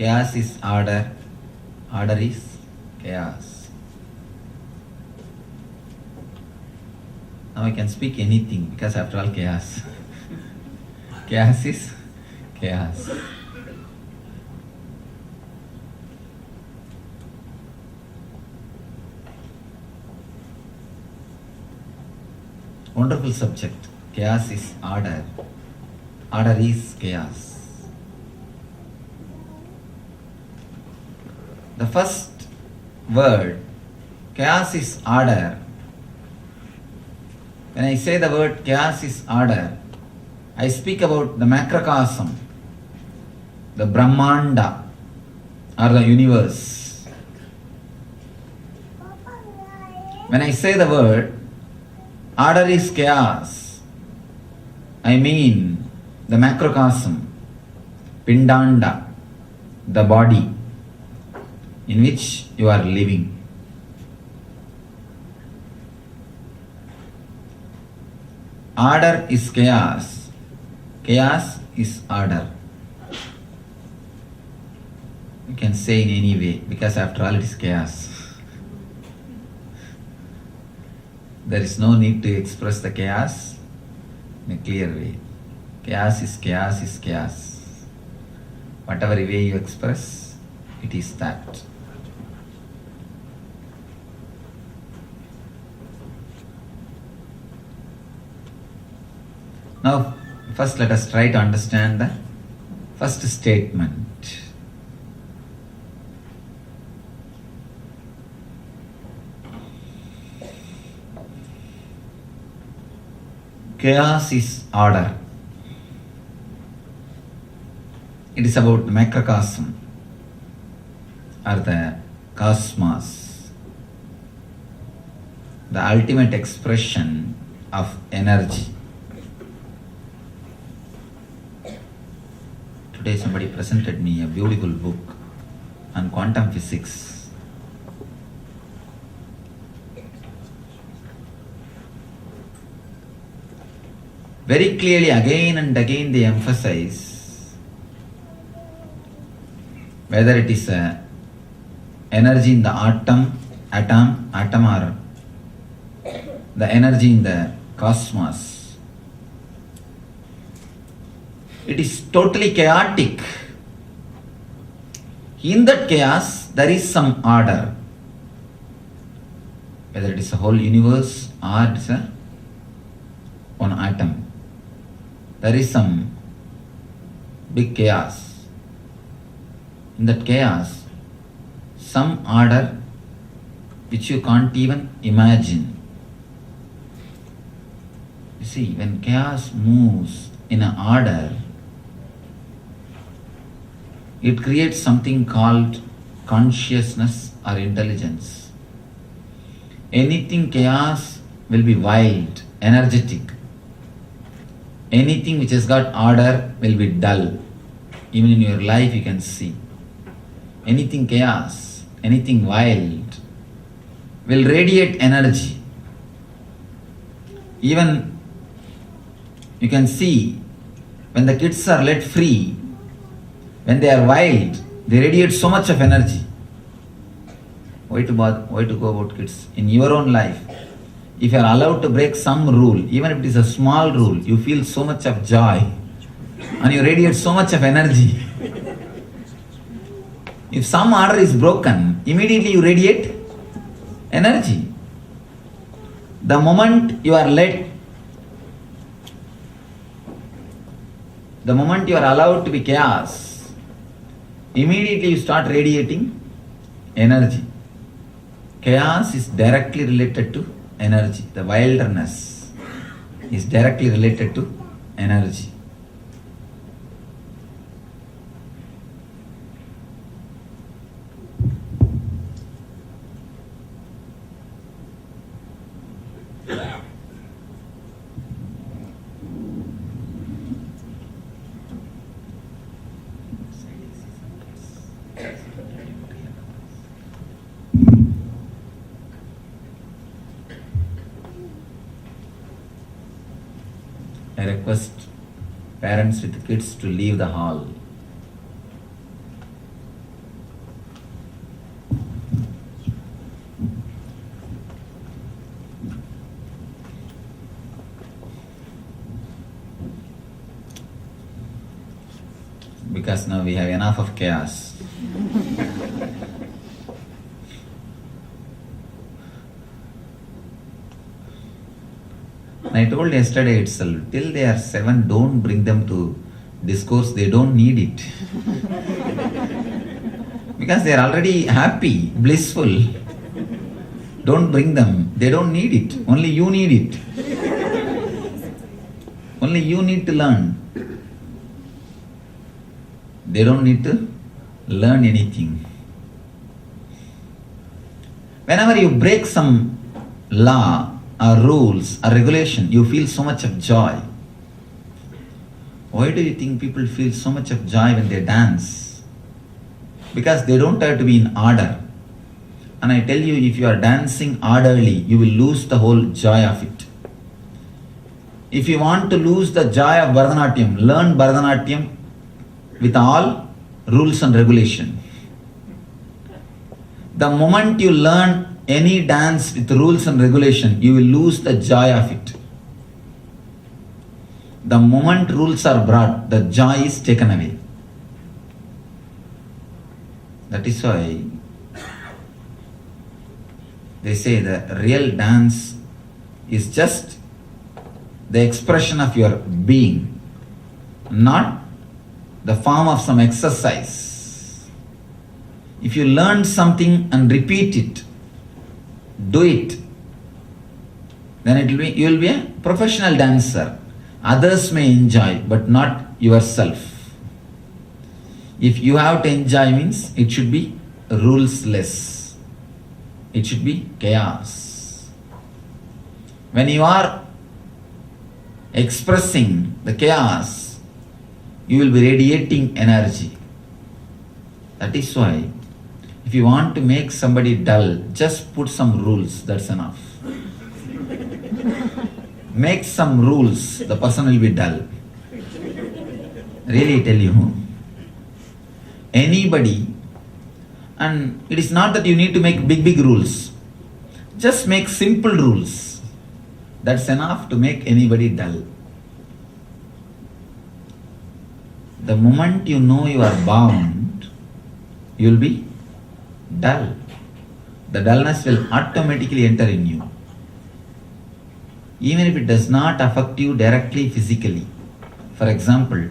Chaos is order. Order is chaos. Now I can speak anything because after all chaos. Chaos is chaos. Wonderful subject. Chaos is order. Order is chaos. The first word, chaos is order. When I say the word chaos is order, I speak about the macrocosm, the Brahmanda, or the universe. When I say the word order is chaos, I mean the macrocosm, Pindanda, the body in which you are living. Order is chaos. Chaos is order. You can say in any way because after all it is chaos. There is no need to express the chaos in a clear way. Chaos is chaos is chaos. Whatever way you express, it is that. Now, first let us try to understand the first statement. Chaos is order. It is about the macrocosm or the cosmos, the ultimate expression of energy. Today somebody presented me a beautiful book on quantum physics. Very clearly again and again they emphasize whether it is a energy in the atom or the energy in the cosmos. It is totally chaotic. In that chaos, there is some order. Whether it is a whole universe or it is one atom, there is some big chaos. In that chaos, some order which you can't even imagine. You see, when chaos moves in an order, it creates something called consciousness or intelligence. Anything chaos will be wild, energetic. Anything which has got order will be dull. Even in your life you can see. Anything chaos, anything wild will radiate energy. Even you can see when the kids are let free, when they are wild, they radiate so much of energy. Why to go about kids? In your own life, if you are allowed to break some rule, even if it is a small rule, you feel so much of joy and you radiate so much of energy. If some order is broken, immediately you radiate energy. The moment you are allowed to be chaos, immediately you start radiating energy. Chaos is directly related to energy. The wilderness is directly related to energy. I request parents with kids to leave the hall. because now we have enough of chaos. I told yesterday itself, till they are 7, don't bring them to discourse, they don't need it. Because they are already happy, blissful. Don't bring them, they don't need it, only you need it. Only you need to learn. They don't need to learn anything. Whenever you break some law or rules or regulation, you feel so much of joy. Why do you think people feel so much of joy when they dance? Because they don't have to be in order. And I tell you, if you are dancing orderly, you will lose the whole joy of it. If you want to lose the joy of Bharatanatyam, learn Bharatanatyam with all rules and regulation. The moment you learn any dance with rules and regulation, you will lose the joy of it. The moment rules are brought, the joy is taken away. That is why they say the real dance is just the expression of your being, not the form of some exercise. If you learn something and repeat it, do it, then you will be a professional dancer. Others may enjoy, but not yourself. If you have to enjoy means it should be rules-less. It should be chaos. When you are expressing the chaos, you will be radiating energy. That is why if you want to make somebody dull, just put some rules, that's enough. Make some rules, the person will be dull. Really tell you. Anybody, and it is not that you need to make big rules. Just make simple rules. That's enough to make anybody dull. The moment you know you are bound, you will be dull. The dullness will automatically enter in you. Even if it does not affect you directly physically. For example,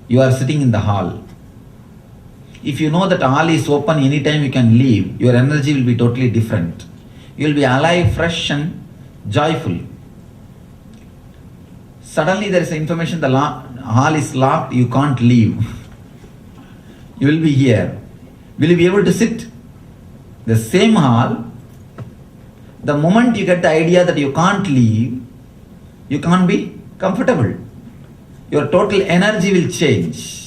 you are sitting in the hall. If you know that hall is open anytime you can leave, your energy will be totally different. You will be alive, fresh and joyful. Suddenly there is information the hall is locked, you can't leave. You will be here. Will you be able to sit? The same hall, the moment you get the idea that you can't leave, you can't be comfortable. Your total energy will change.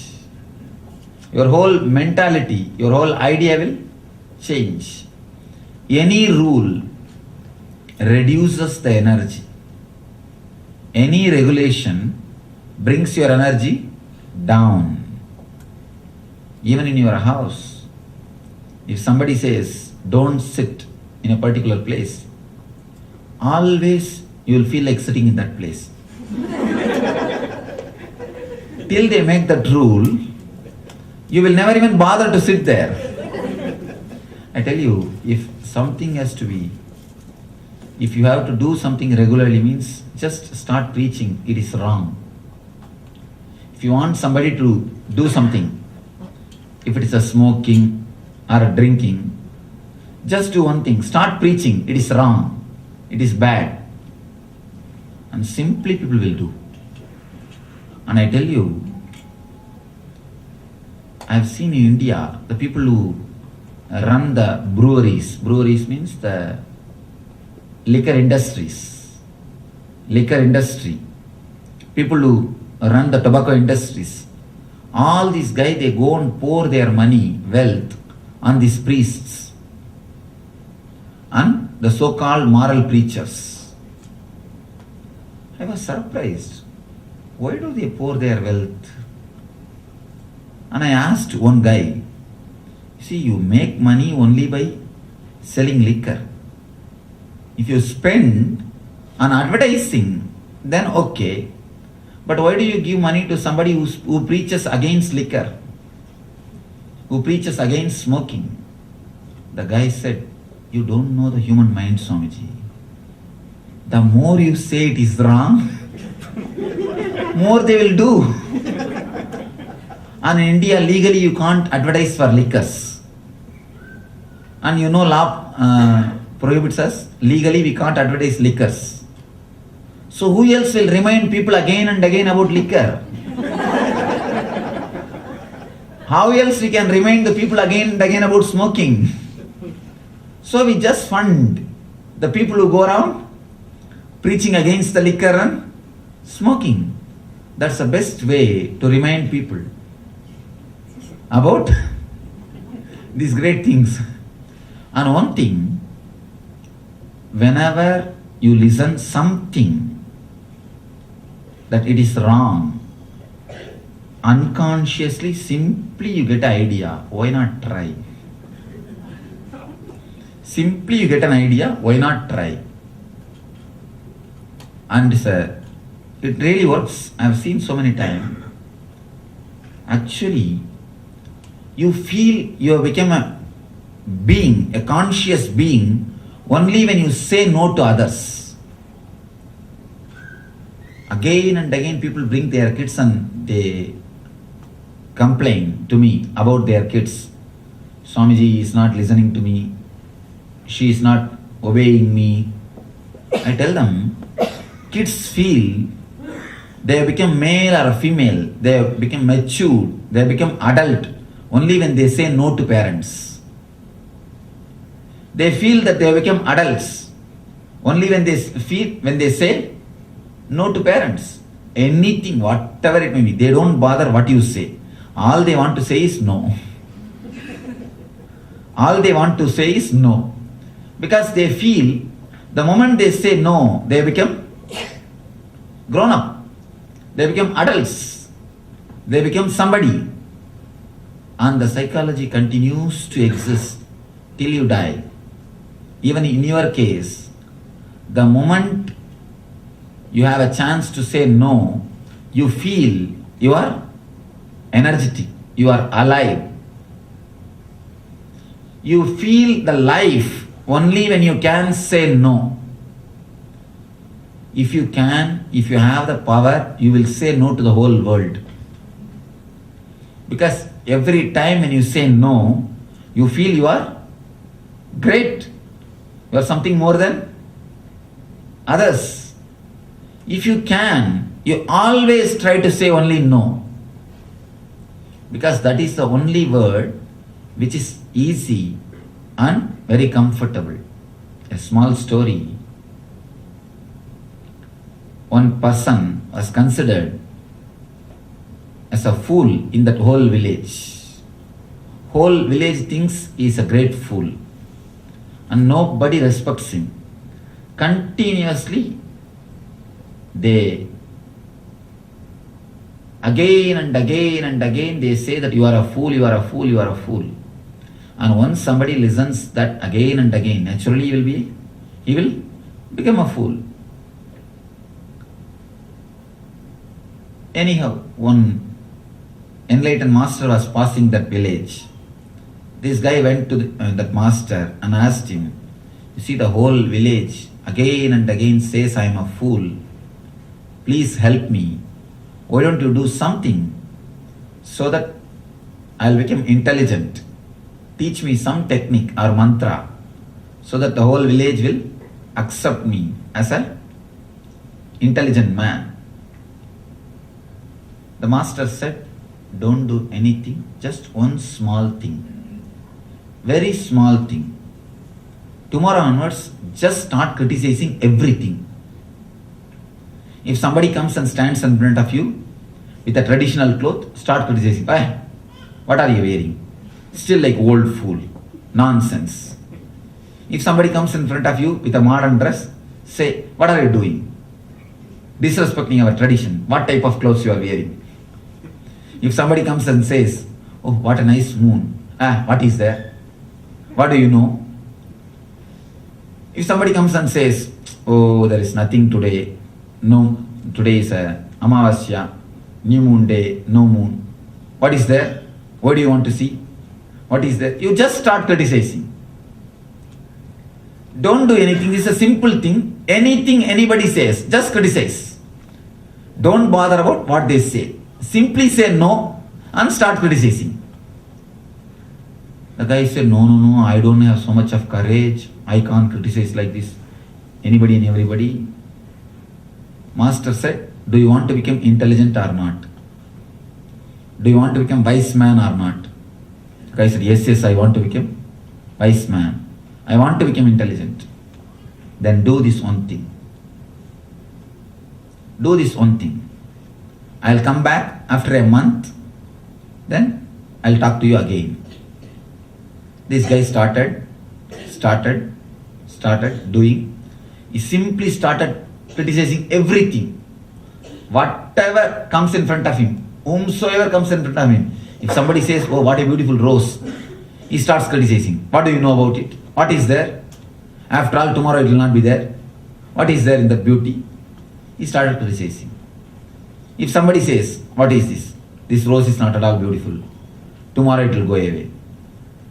Your whole mentality, your whole idea will change. Any rule reduces the energy. Any regulation brings your energy down. Even in your house, if somebody says, don't sit in a particular place, always you will feel like sitting in that place. Till they make that rule, you will never even bother to sit there. I tell you, if something has to be, if you have to do something regularly, means just start preaching, it is wrong. If you want somebody to do something, if it is a smoking or a drinking, just do one thing, start preaching, it is wrong, it is bad. And simply people will do. And I tell you, I have seen in India, the people who run the breweries means the liquor industry, people who run the tobacco industries, all these guys, they go and pour their money, wealth on these priests and the so-called moral preachers. I was surprised. Why do they pour their wealth? And I asked one guy, see, you make money only by selling liquor. If you spend on advertising, then okay. But why do you give money to somebody who preaches against liquor, who preaches against smoking? The guy said, you don't know the human mind, Swamiji. The more you say it is wrong, more they will do. And in India, legally you can't advertise for liquors. And you know law prohibits us. Legally we can't advertise liquors. So who else will remind people again and again about liquor? How else we can remind the people again and again about smoking? So we just fund the people who go around preaching against the liquor and smoking. That's the best way to remind people about these great things. And one thing, whenever you listen something that it is wrong, unconsciously, simply you get an idea, why not try? Simply you get an idea, why not try? And it really works. I have seen so many times. Actually, you feel you have become a being, a conscious being, only when you say no to others. Again and again people bring their kids and they complain to me about their kids. Swamiji is not listening to me. She is not obeying me. I tell them, kids feel they have become male or female, they have become mature, they have become adult only when they say no to parents. They feel that they have become adults only when they say no to parents. Anything, whatever it may be, they don't bother what you say. All they want to say is no. All they want to say is no. Because they feel the moment they say no, they become grown up. They become adults. They become somebody. And the psychology continues to exist till you die. Even in your case, the moment you have a chance to say no, you feel you are energetic, you are alive. You feel the life only when you can say no. If you can, if you have the power, you will say no to the whole world. Because every time when you say no, you feel you are great. You are something more than others. If you can, you always try to say only no. Because that is the only word which is easy and very comfortable. A small story. One person was considered as a fool in that whole village. Whole village thinks he is a great fool. And nobody respects him. Continuously, they again and again and again they say that you are a fool, you are a fool, you are a fool. And once somebody listens that again and again, naturally he will become a fool. Anyhow, one enlightened master was passing that village. This guy went to that master and asked him, you see, the whole village again and again says I am a fool. Please help me. Why don't you do something so that I will become intelligent? Teach me some technique or mantra so that the whole village will accept me as an intelligent man. The master said, don't do anything, just one small thing. Very small thing. Tomorrow onwards, just start criticizing everything. If somebody comes and stands in front of you with a traditional cloth, start criticizing. Hey, what are you wearing? Still like old fool. Nonsense. If somebody comes in front of you with a modern dress, say, what are you doing? Disrespecting our tradition. What type of clothes you are wearing? If somebody comes and says, oh, what a nice moon. What is there? What do you know? If somebody comes and says, oh, there is nothing today. No, today is a Amavasya, new moon day, no moon. What is there? What do you want to see? What is there? You just start criticizing. Don't do anything. This is a simple thing. Anything anybody says, just criticize. Don't bother about what they say. Simply say no and start criticizing. The guy said, no, I don't have so much of courage. I can't criticize like this. Anybody and everybody. Master said, do you want to become intelligent or not? Do you want to become wise man or not? The guy said, yes, I want to become wise man. I want to become intelligent. Then do this one thing. Do this one thing. I'll come back after a month. Then I'll talk to you again. This guy started doing. He simply started criticizing everything. Whatever comes in front of him, whomsoever comes in front of him. If somebody says, oh, what a beautiful rose, he starts criticizing. What do you know about it? What is there? After all, tomorrow it will not be there. What is there in that beauty? He started criticizing. If somebody says, what is this? This rose is not at all beautiful. Tomorrow it will go away.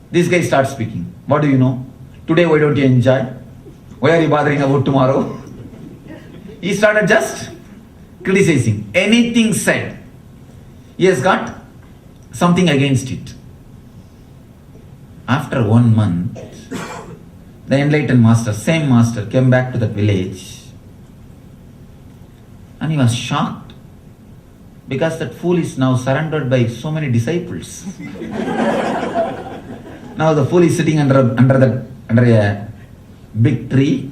This guy starts speaking. What do you know? Today why don't you enjoy? Why are you bothering about tomorrow? He started just criticizing. Anything said, he has got something against it. After 1 month, the enlightened master, same master, came back to that village and he was shocked because that fool is now surrounded by so many disciples. Now the fool is sitting under a big tree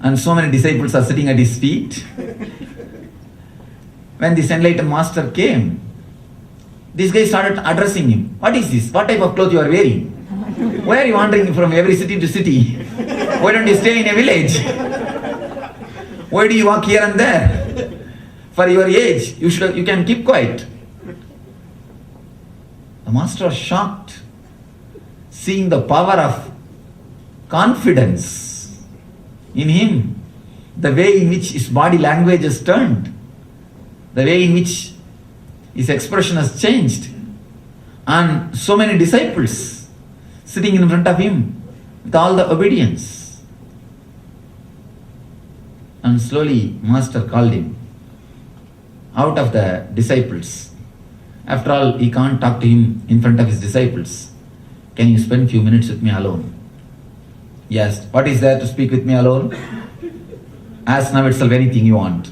and so many disciples are sitting at his feet. When this enlightened master came, this guy started addressing him. What is this? What type of clothes you are wearing? Why are you wandering from every city to city? Why don't you stay in a village? Why do you walk here and there? For your age, you can keep quiet. The master was shocked, seeing the power of confidence in him, the way in which his body language has turned, the way in which his expression has changed, and so many disciples sitting in front of him with all the obedience. And slowly, Master called him out of the disciples. After all, he can't talk to him in front of his disciples. Can you spend few minutes with me alone? Yes. What is there to speak with me alone? Ask now itself anything you want.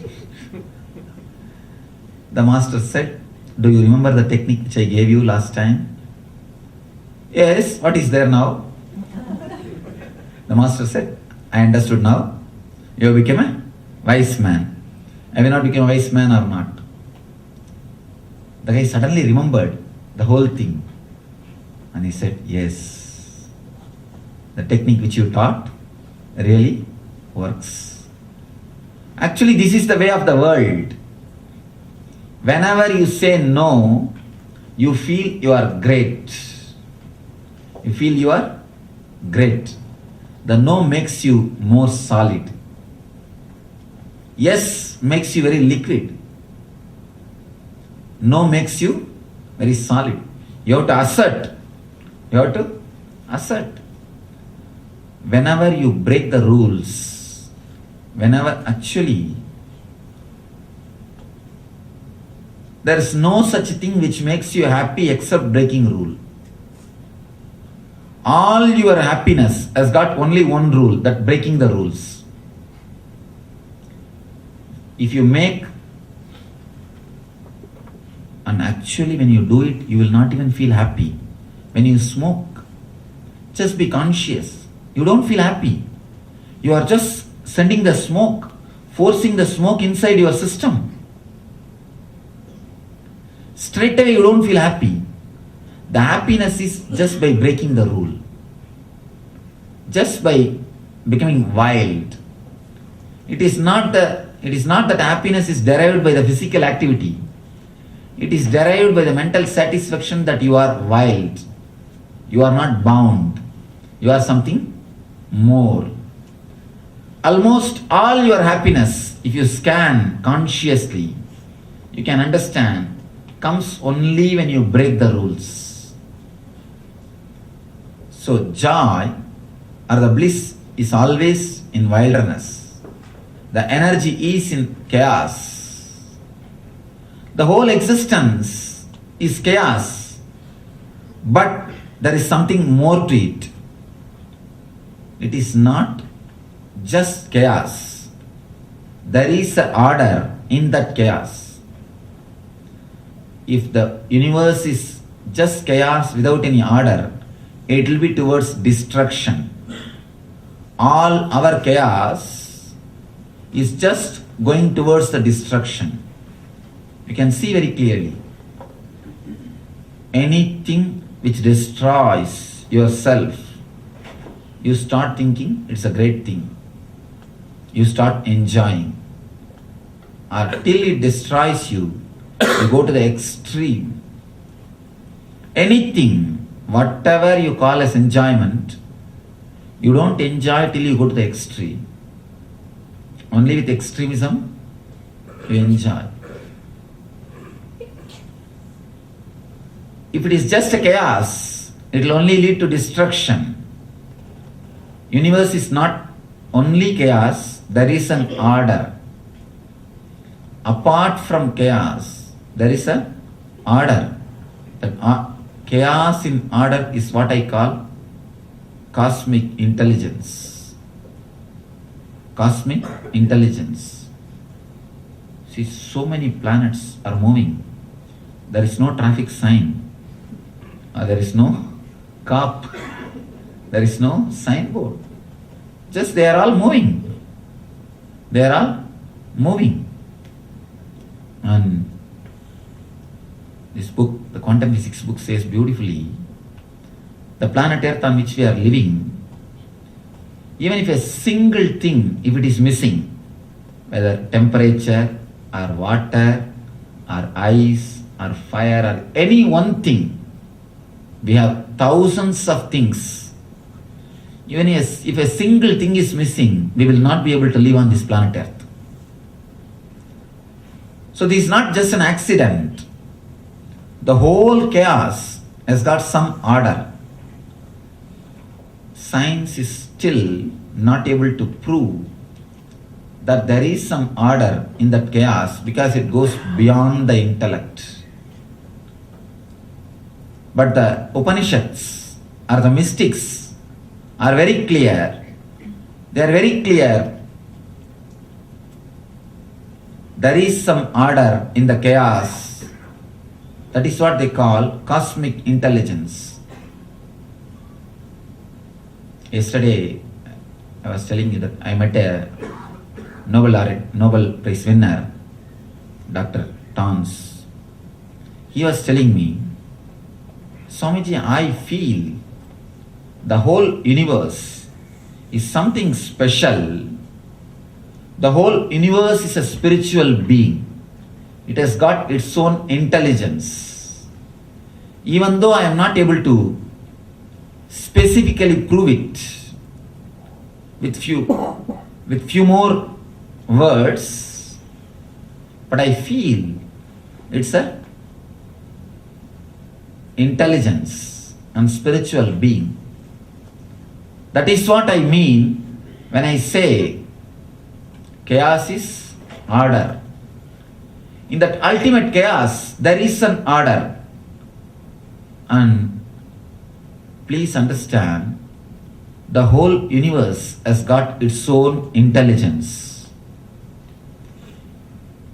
The master said, do you remember the technique which I gave you last time? Yes. What is there now? The master said, I understood now. You have become a wise man. I will not become a wise man or not. The guy suddenly remembered the whole thing. And he said, yes, the technique which you taught really works. Actually, this is the way of the world. Whenever you say no, you feel you are great. You feel you are great. The no makes you more solid. Yes makes you very liquid. No makes you very solid. You have to assert. You have to assert. Whenever you break the rules, whenever actually there is no such thing which makes you happy except breaking rule. All your happiness has got only one rule, that breaking the rules. If you make, and actually when you do it, you will not even feel happy. When you smoke, just be conscious. You don't feel happy. You are just sending the smoke, forcing the smoke inside your system. Straight away you don't feel happy. The happiness is just by breaking the rule. Just by becoming wild. It is not that happiness is derived by the physical activity. It is derived by the mental satisfaction that you are wild. You are not bound. You are something more. Almost all your happiness, if you scan consciously, you can understand, comes only when you break the rules. So joy or the bliss is always in wilderness. The energy is in chaos. The whole existence is chaos, but there is something more to it. It is not just chaos. There is an order in that chaos. If the universe is just chaos without any order, it will be towards destruction. All our chaos is just going towards the destruction. You can see very clearly. Anything which destroys yourself, you start thinking it's a great thing. You start enjoying. Or till it destroys you, you go to the extreme. Anything, whatever you call as enjoyment, you don't enjoy till you go to the extreme. Only with extremism, you enjoy. If it is just a chaos, it will only lead to destruction. Universe is not only chaos, there is an order. Apart from chaos, there is an order. That chaos in order is what I call cosmic intelligence. Cosmic intelligence. See, so many planets are moving. There is no traffic sign. There is no cop. There is no signboard. Just they are all moving. They are all moving. And this book, the quantum physics book, says beautifully, the planet Earth on which we are living, even if a single thing, if it is missing, whether temperature or water or ice or fire or any one thing, we have thousands of things. Even if a single thing is missing, we will not be able to live on this planet Earth. So this is not just an accident. The whole chaos has got some order. Science is still not able to prove that there is some order in that chaos because it goes beyond the intellect. But the Upanishads or the mystics are very clear. They are very clear. There is some order in the chaos. That is what they call cosmic intelligence. Yesterday, I was telling you that I met a Nobel Prize winner, Dr. Tons. He was telling me, Swamiji, I feel the whole universe is something special. The whole universe is a spiritual being. It has got its own intelligence. Even though I am not able to specifically prove it with few more words, but I feel it's a intelligence and spiritual being. That is what I mean when I say chaos is order. In that ultimate chaos, there is an order. And please understand, the whole universe has got its own intelligence.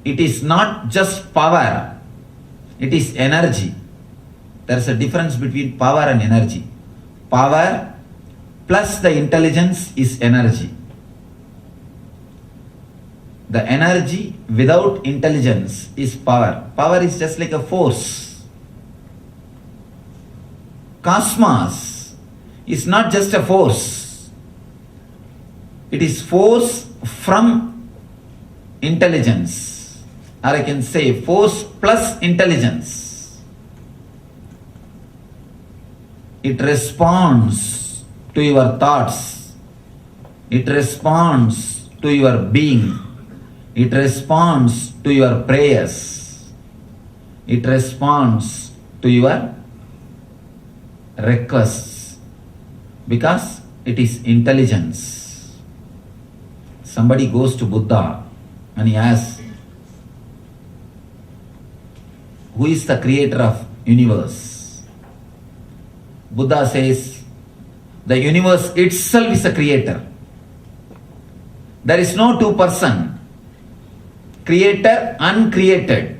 It is not just power, it is energy. There is a difference between power and energy. Power plus the intelligence is energy. The energy without intelligence is power. Power is just like a force. Cosmos is not just a force. It is force from intelligence. Or I can say force plus intelligence. It responds to your thoughts. It responds to your being. It responds to your prayers. It responds to your requests because it is intelligence. Somebody goes to Buddha and he asks, who is the creator of universe? Buddha says, the universe itself is a creator. There is no two-person, creator, uncreated.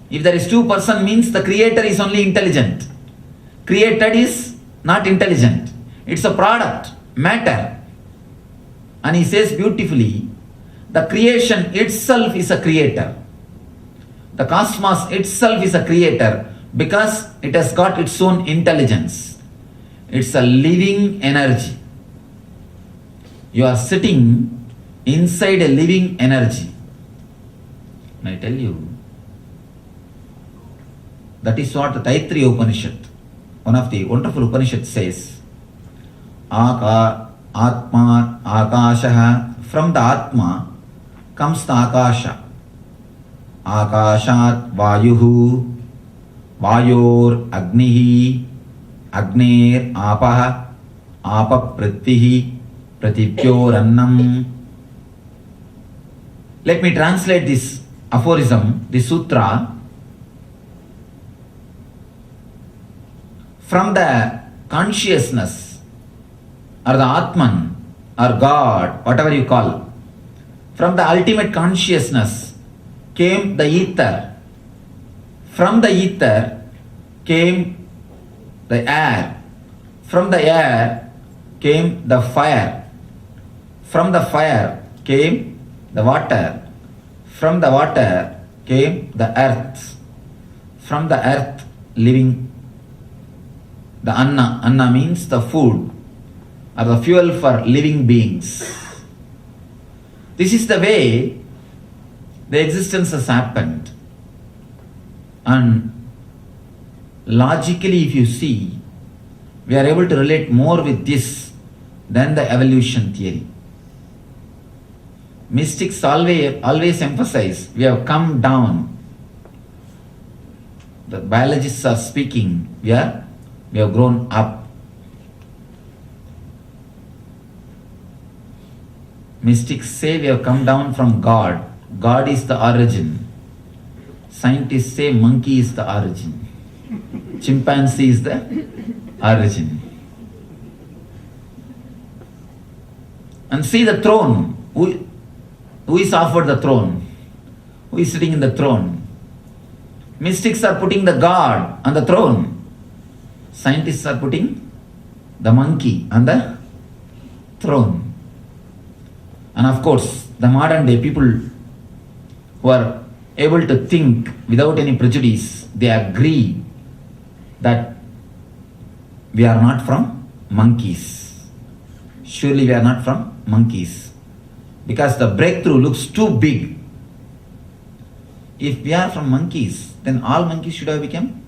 If there is two-person means the creator is only intelligent. Created is not intelligent. It's a product, matter. And he says beautifully, the creation itself is a creator. The cosmos itself is a creator because it has got its own intelligence. It's a living energy. You are sitting inside a living energy. And I tell you, that is what the Taittiriya Upanishad, one of the wonderful Upanishads says, Atma Akashaha, from the Atma comes the Akasha. Akashat Vayuhu, Vayor Agnihi, Agner Apaha, Apa Pritvihi, Pratipyor Annam. Let me translate this aphorism, this sutra. From the consciousness or the Atman or God, whatever you call, from the ultimate consciousness came the ether. From the ether came the air. From the air came the fire. From the fire came the water. From the water came the earth. From the earth, living. The anna. Anna means the food or the fuel for living beings. This is the way the existence has happened. And logically, if you see, we are able to relate more with this than the evolution theory. Mystics always emphasize we have come down. The biologists are speaking, we have grown up. Mystics say we have come down from God. God is the origin. Scientists say monkey is the origin. Chimpanzee is the origin. And see the throne. Who is offered the throne? Who is sitting in the throne? Mystics are putting the God on the throne. Scientists are putting the monkey on the throne. And of course, the modern day people who are able to think without any prejudice, they agree that we are not from monkeys. Surely we are not from monkeys. Because the breakthrough looks too big. If we are from monkeys, then all monkeys should have become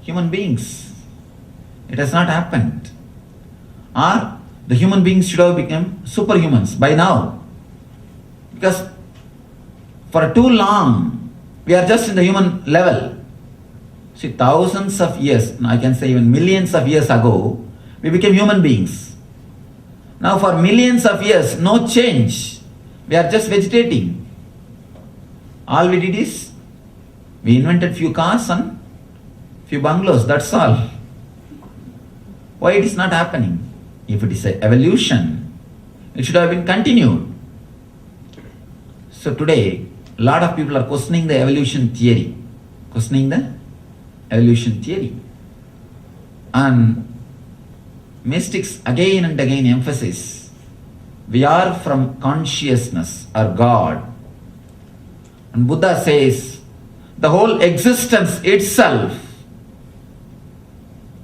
human beings. It has not happened. Or the human beings should have become superhumans by now. Because for too long, we are just in the human level. See, thousands of years, I can say even millions of years ago, we became human beings. Now for millions of years, no change. We are just vegetating. All we did is, we invented few cars and few bungalows, that's all. Why it is not happening? If it is an evolution, it should have been continued. So today, a lot of people are questioning the evolution theory. And mystics again and again emphasize, we are from consciousness or God. And Buddha says, the whole existence itself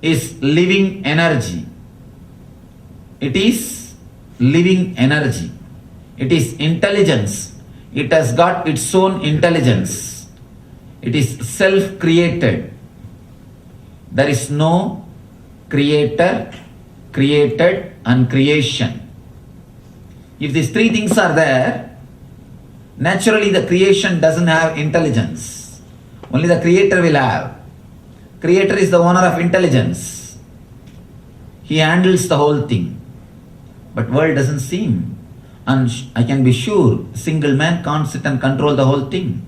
is living energy. It is living energy. It is intelligence. It has got its own intelligence. It is self-created. There is no creator, created, and creation. If these three things are there, naturally the creation doesn't have intelligence. Only the Creator will have. Creator is the owner of intelligence. He handles the whole thing. But world doesn't seem. And I can be sure, single man can't sit and control the whole thing.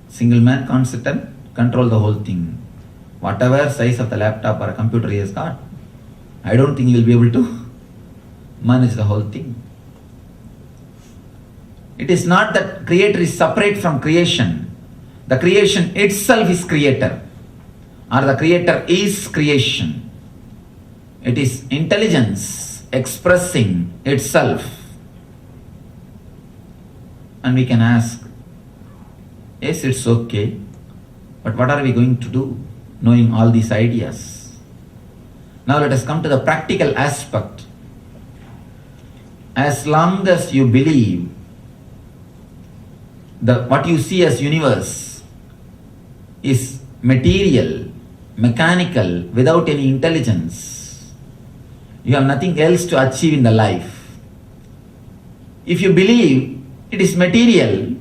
Single man can't sit and control the whole thing. Whatever size of the laptop or a computer he has got, I don't think he will be able to manage the whole thing. It is not that Creator is separate from creation. The creation itself is Creator, or the Creator is creation. It is intelligence expressing itself. And we can ask, yes, it's okay, but what are we going to do, knowing all these ideas? Now let us come to the practical aspect. As long as you believe what you see as universe is material, mechanical, without any intelligence, you have nothing else to achieve in the life. If you believe it is material,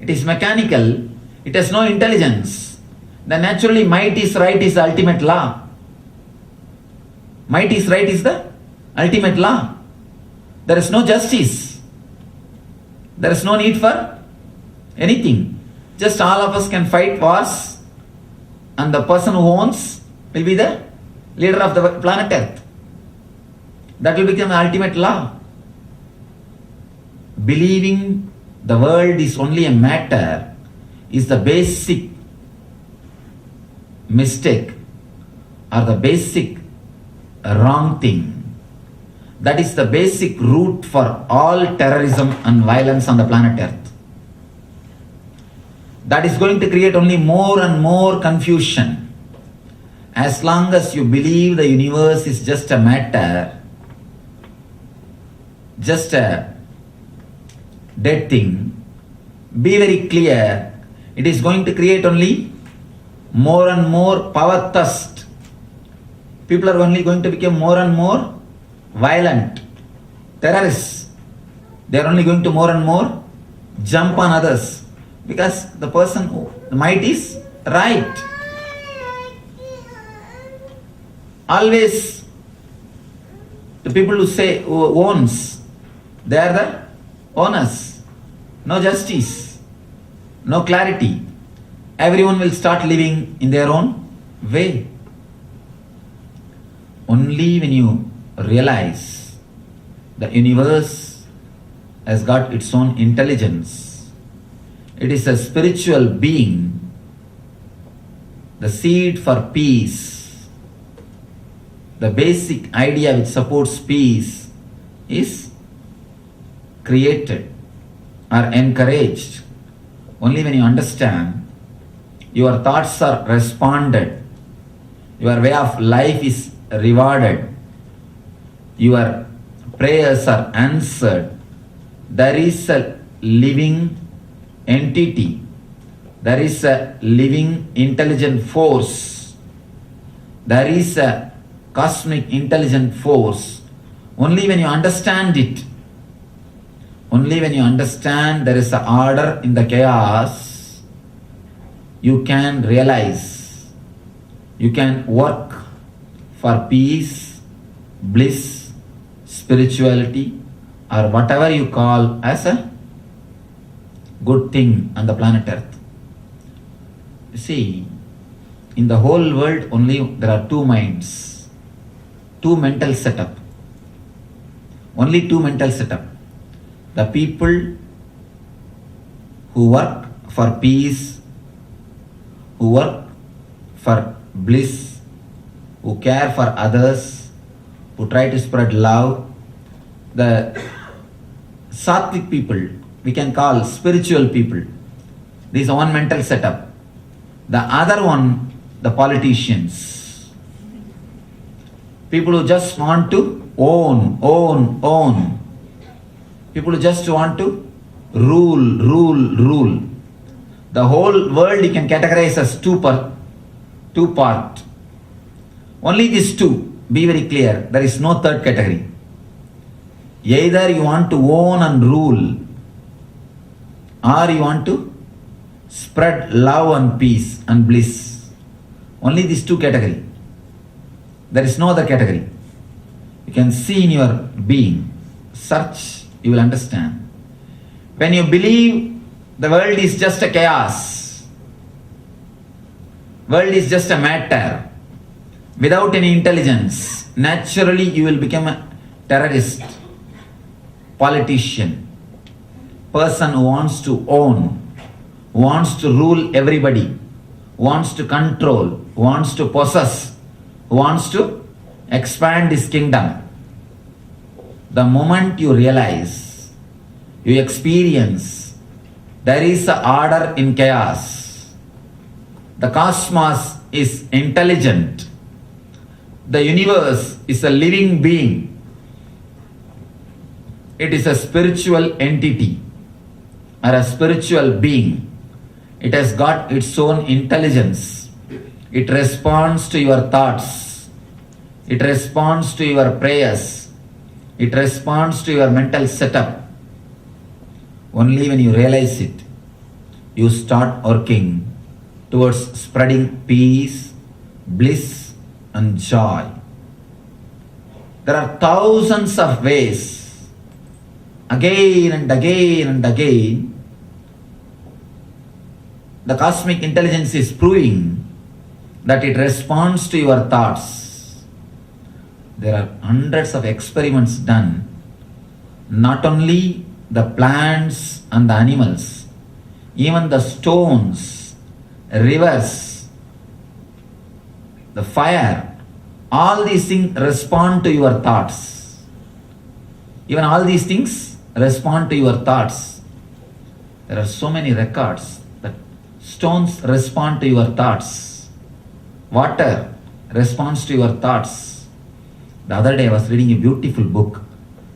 it is mechanical, it has no intelligence, then naturally might is right is the ultimate law. Might is right is the ultimate law. There is no justice. There is no need for anything. Just all of us can fight wars, and the person who owns will be the leader of the planet Earth. That will become the ultimate law. Believing the world is only a matter is the basic mistake or the basic wrong thing. That is the basic root for all terrorism and violence on the planet Earth. That is going to create only more and more confusion. As long as you believe the universe is just a matter, just a dead thing, be very clear, it is going to create only more and more power thirst. People are only going to become more and more violent, terrorists. They are only going to more and more jump on others because the person, the might is right. Always the people who say who owns, they are the owners. No justice, no clarity. Everyone will start living in their own way. Only when you realize the universe has got its own intelligence, it is a spiritual being, the seed for peace, the basic idea which supports peace is created or encouraged. Only when you understand, your thoughts are responded, your way of life is rewarded, your prayers are answered, there is a living entity, there is a living intelligent force, there is a cosmic intelligent force. Only when you understand it, only when you understand there is an order in the chaos, you can realize, you can work for peace, bliss, spirituality, or whatever you call as a good thing on the planet Earth. You see, in the whole world only there are two minds, two mental setup. Only two mental setup. The people who work for peace, who work for bliss, who care for others, who try to spread love, the sattvic people, we can call spiritual people. This is one mental setup. The other one, the politicians. People who just want to own. People who just want to rule. The whole world you can categorize as two part. Only these two, be very clear, there is no third category. Either you want to own and rule, or you want to spread love and peace and bliss. Only these two categories. There is no other category. You can see in your being. Search, you will understand. When you believe the world is just a chaos, world is just a matter, without any intelligence, naturally you will become a terrorist, politician, person who wants to own, wants to rule everybody, wants to control, wants to possess, wants to expand his kingdom. The moment you realize, you experience, there is an order in chaos. The cosmos is intelligent. The universe is a living being. It is a spiritual entity or a spiritual being. It has got its own intelligence. It responds to your thoughts. It responds to your prayers. It responds to your mental setup. Only when you realize it, you start working towards spreading peace, bliss, and joy. There are thousands of ways. Again and again and again, the cosmic intelligence is proving that it responds to your thoughts. There are hundreds of experiments done. Not only the plants and the animals, even the stones, rivers, the fire, all these things respond to your thoughts. Even all these things respond to your thoughts. There are so many records that stones respond to your thoughts. Water responds to your thoughts. The other day I was reading a beautiful book.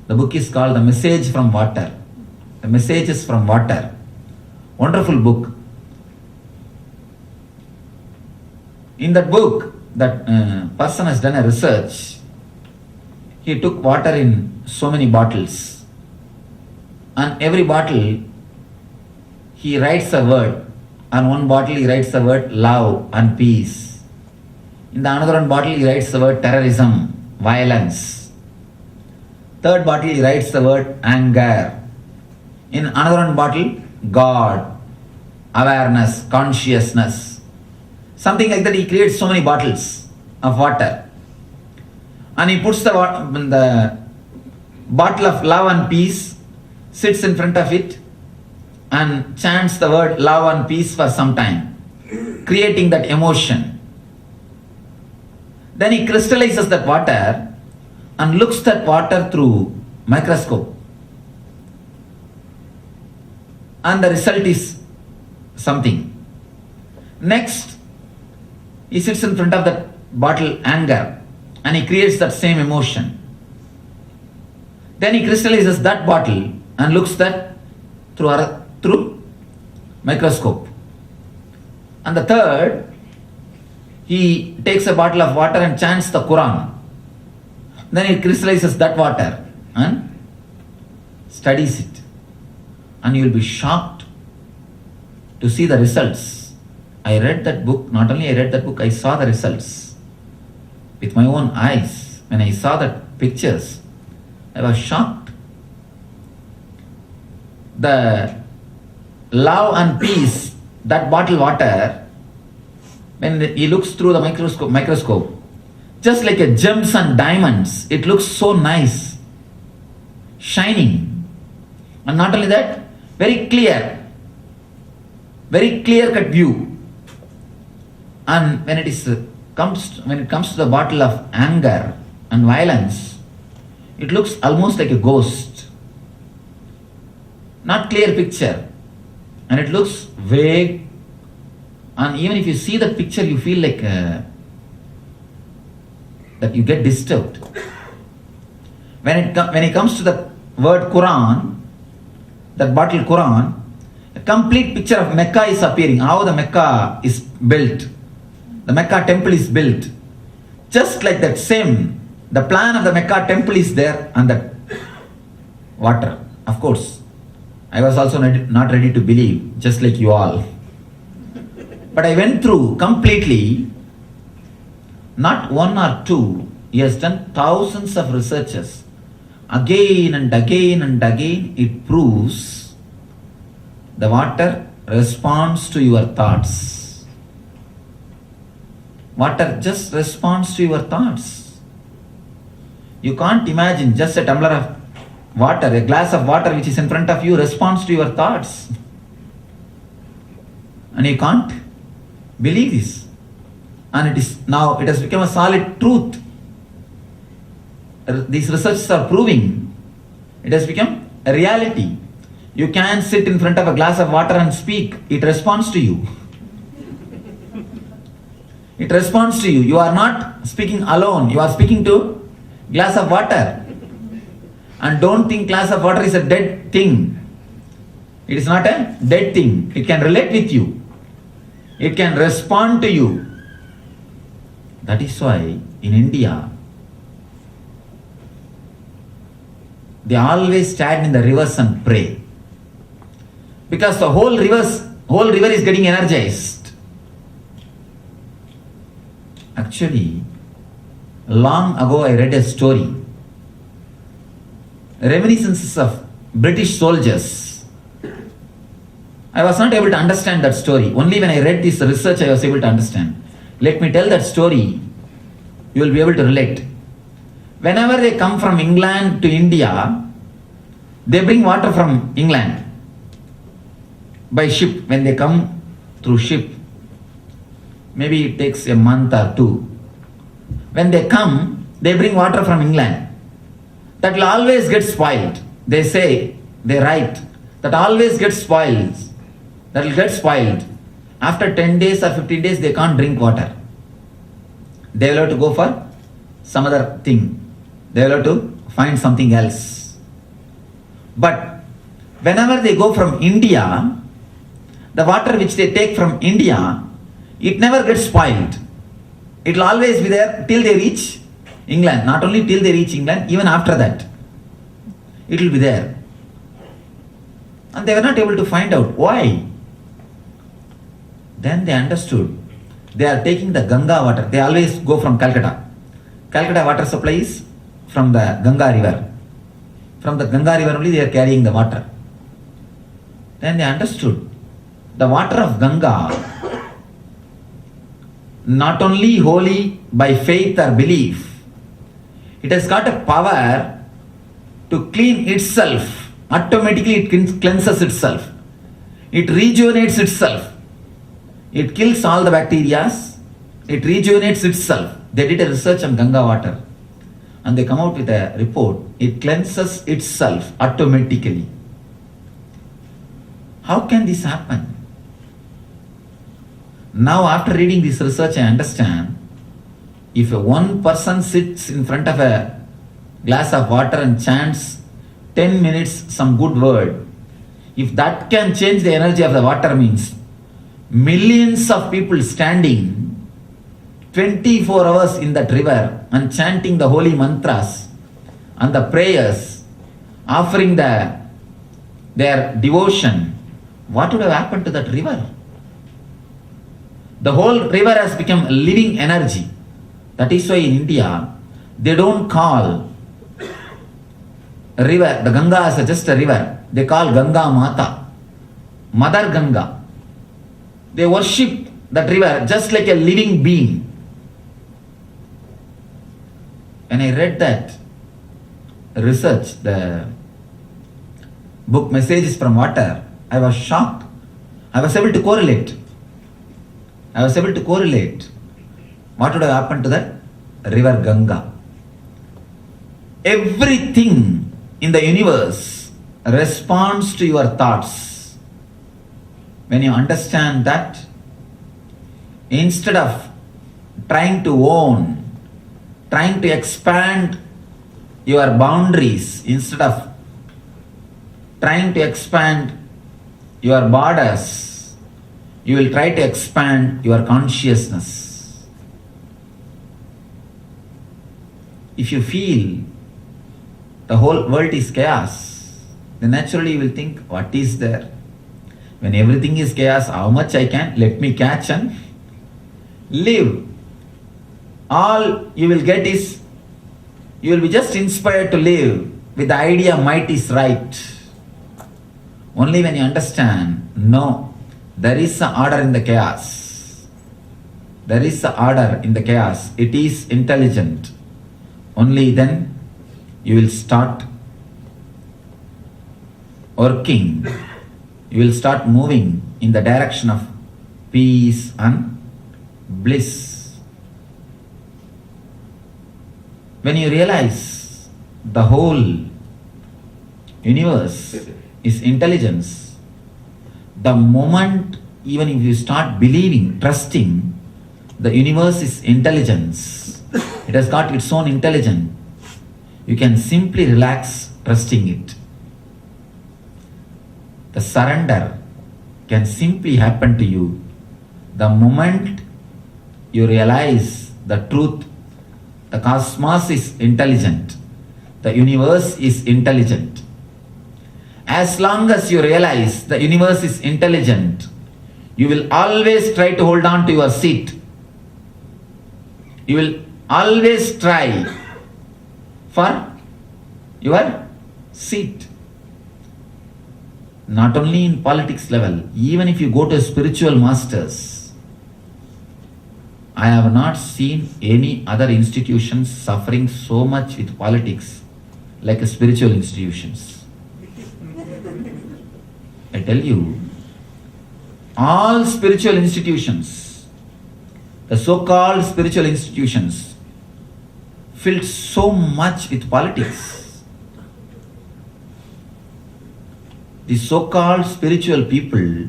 The book is called The Message from Water. The Messages from Water. Wonderful book. In that book, that person has done a research. He took water in so many bottles. And every bottle, he writes a word. On one bottle, he writes the word love and peace. In the another one bottle, he writes the word terrorism, violence. Third bottle, he writes the word anger. In another one bottle, God, awareness, consciousness. Something like that. He creates so many bottles of water. And he puts the bottle of love and peace, sits in front of it, and chants the word love and peace for some time, creating that emotion. Then he crystallizes that water and looks that water through microscope. And the result is something. Next, he sits in front of that bottle anger and he creates that same emotion. Then he crystallizes that bottle and looks that through microscope. And the third, he takes a bottle of water and chants the Quran. Then he crystallizes that water and studies it. And you will be shocked to see the results. I read that book. Not only I read that book, I saw the results with my own eyes. When I saw the pictures, I was shocked. The love and peace, that bottled water, when he looks through the microscope, just like a gems and diamonds, it looks so nice, shining. And not only that, very clear cut view. And when it comes to the bottle of anger and violence, it looks almost like a ghost. Not clear picture. And it looks vague. And even if you see the picture, you feel like that you get disturbed. When it comes to the word Quran, that bottle Quran, a complete picture of Mecca is appearing. How the Mecca is built. The Mecca temple is built. Just like that same, the plan of the Mecca temple is there and the water. Of course, I was also not ready to believe, just like you all. But I went through completely, not one or two. He has done thousands of researches. Again and again and again, it proves the water responds to your thoughts. Water just responds to your thoughts. You can't imagine just a tumbler of water, a glass of water which is in front of you responds to your thoughts. And you can't believe this. And it has become a solid truth. These researches are proving it has become a reality. You can sit in front of a glass of water and speak. It responds to you. It responds to you. You are not speaking alone. You are speaking to glass of water. And don't think glass of water is a dead thing. It is not a dead thing. It can relate with you. It can respond to you. That is why in India, they always stand in the rivers and pray. Because the whole river is getting energized. Actually, long ago I read a story. Reminiscences of British soldiers. I was not able to understand that story. Only when I read this research I was able to understand. Let me tell that story. You will be able to relate. Whenever they come from England to India, they bring water from England by ship. When they come through ship, maybe it takes a month or two. When they come, they bring water from England. That will always get spoiled. They say, they write, that always gets spoiled. That will get spoiled. After 10 days or 15 days, they can't drink water. They will have to go for some other thing. They will have to find something else. But whenever they go from India, the water which they take from India, it never gets spoiled. It will always be there till they reach England. Not only till they reach England, even after that, it will be there. And they were not able to find out why. Then they understood. They are taking the Ganga water. They always go from Calcutta. Calcutta water supply is from the Ganga river. From the Ganga river only they are carrying the water. Then they understood. The water of Ganga, not only holy by faith or belief, it has got a power to clean itself. Automatically it cleanses itself. It rejuvenates itself. It kills all the bacteria. It rejuvenates itself. They did a research on Ganga water. And they come out with a report. It cleanses itself automatically. How can this happen? Now after reading this research I understand, if one person sits in front of a glass of water and chants 10 minutes some good word, if that can change the energy of the water, means millions of people standing 24 hours in that river and chanting the holy mantras and the prayers, offering their devotion, what would have happened to that river? The whole river has become a living energy. That is why in India, they don't call a river, the Ganga as just a river. They call Ganga Mata, Mother Ganga. They worship that river just like a living being. When I read that research, the book Messages from Water, I was shocked. I was able to correlate. What would have happened to that river Ganga? Everything in the universe responds to your thoughts. When you understand that, instead of trying to own, trying to expand your boundaries, instead of trying to expand your borders, you will try to expand your consciousness. If you feel the whole world is chaos, then naturally you will think, what is there? When everything is chaos, how much I can, let me catch and live. All you will get is, you will be just inspired to live with the idea might is right. Only when you understand, no, there is an order in the chaos. There is an order in the chaos. It is intelligent. Only then you will start working. You will start moving in the direction of peace and bliss. When you realize the whole universe is intelligence, the moment, even if you start believing, trusting, the universe is intelligence, it has got its own intelligence, you can simply relax trusting it. The surrender can simply happen to you the moment you realize the truth. The cosmos is intelligent. The universe is intelligent. As long as you realize the universe is intelligent, you will always try to hold on to your seat. You will always try for your seat. Not only in politics level, even if you go to spiritual masters, I have not seen any other institutions suffering so much with politics like spiritual institutions. I tell you, all spiritual institutions, the so-called spiritual institutions, filled so much with politics. The so-called spiritual people,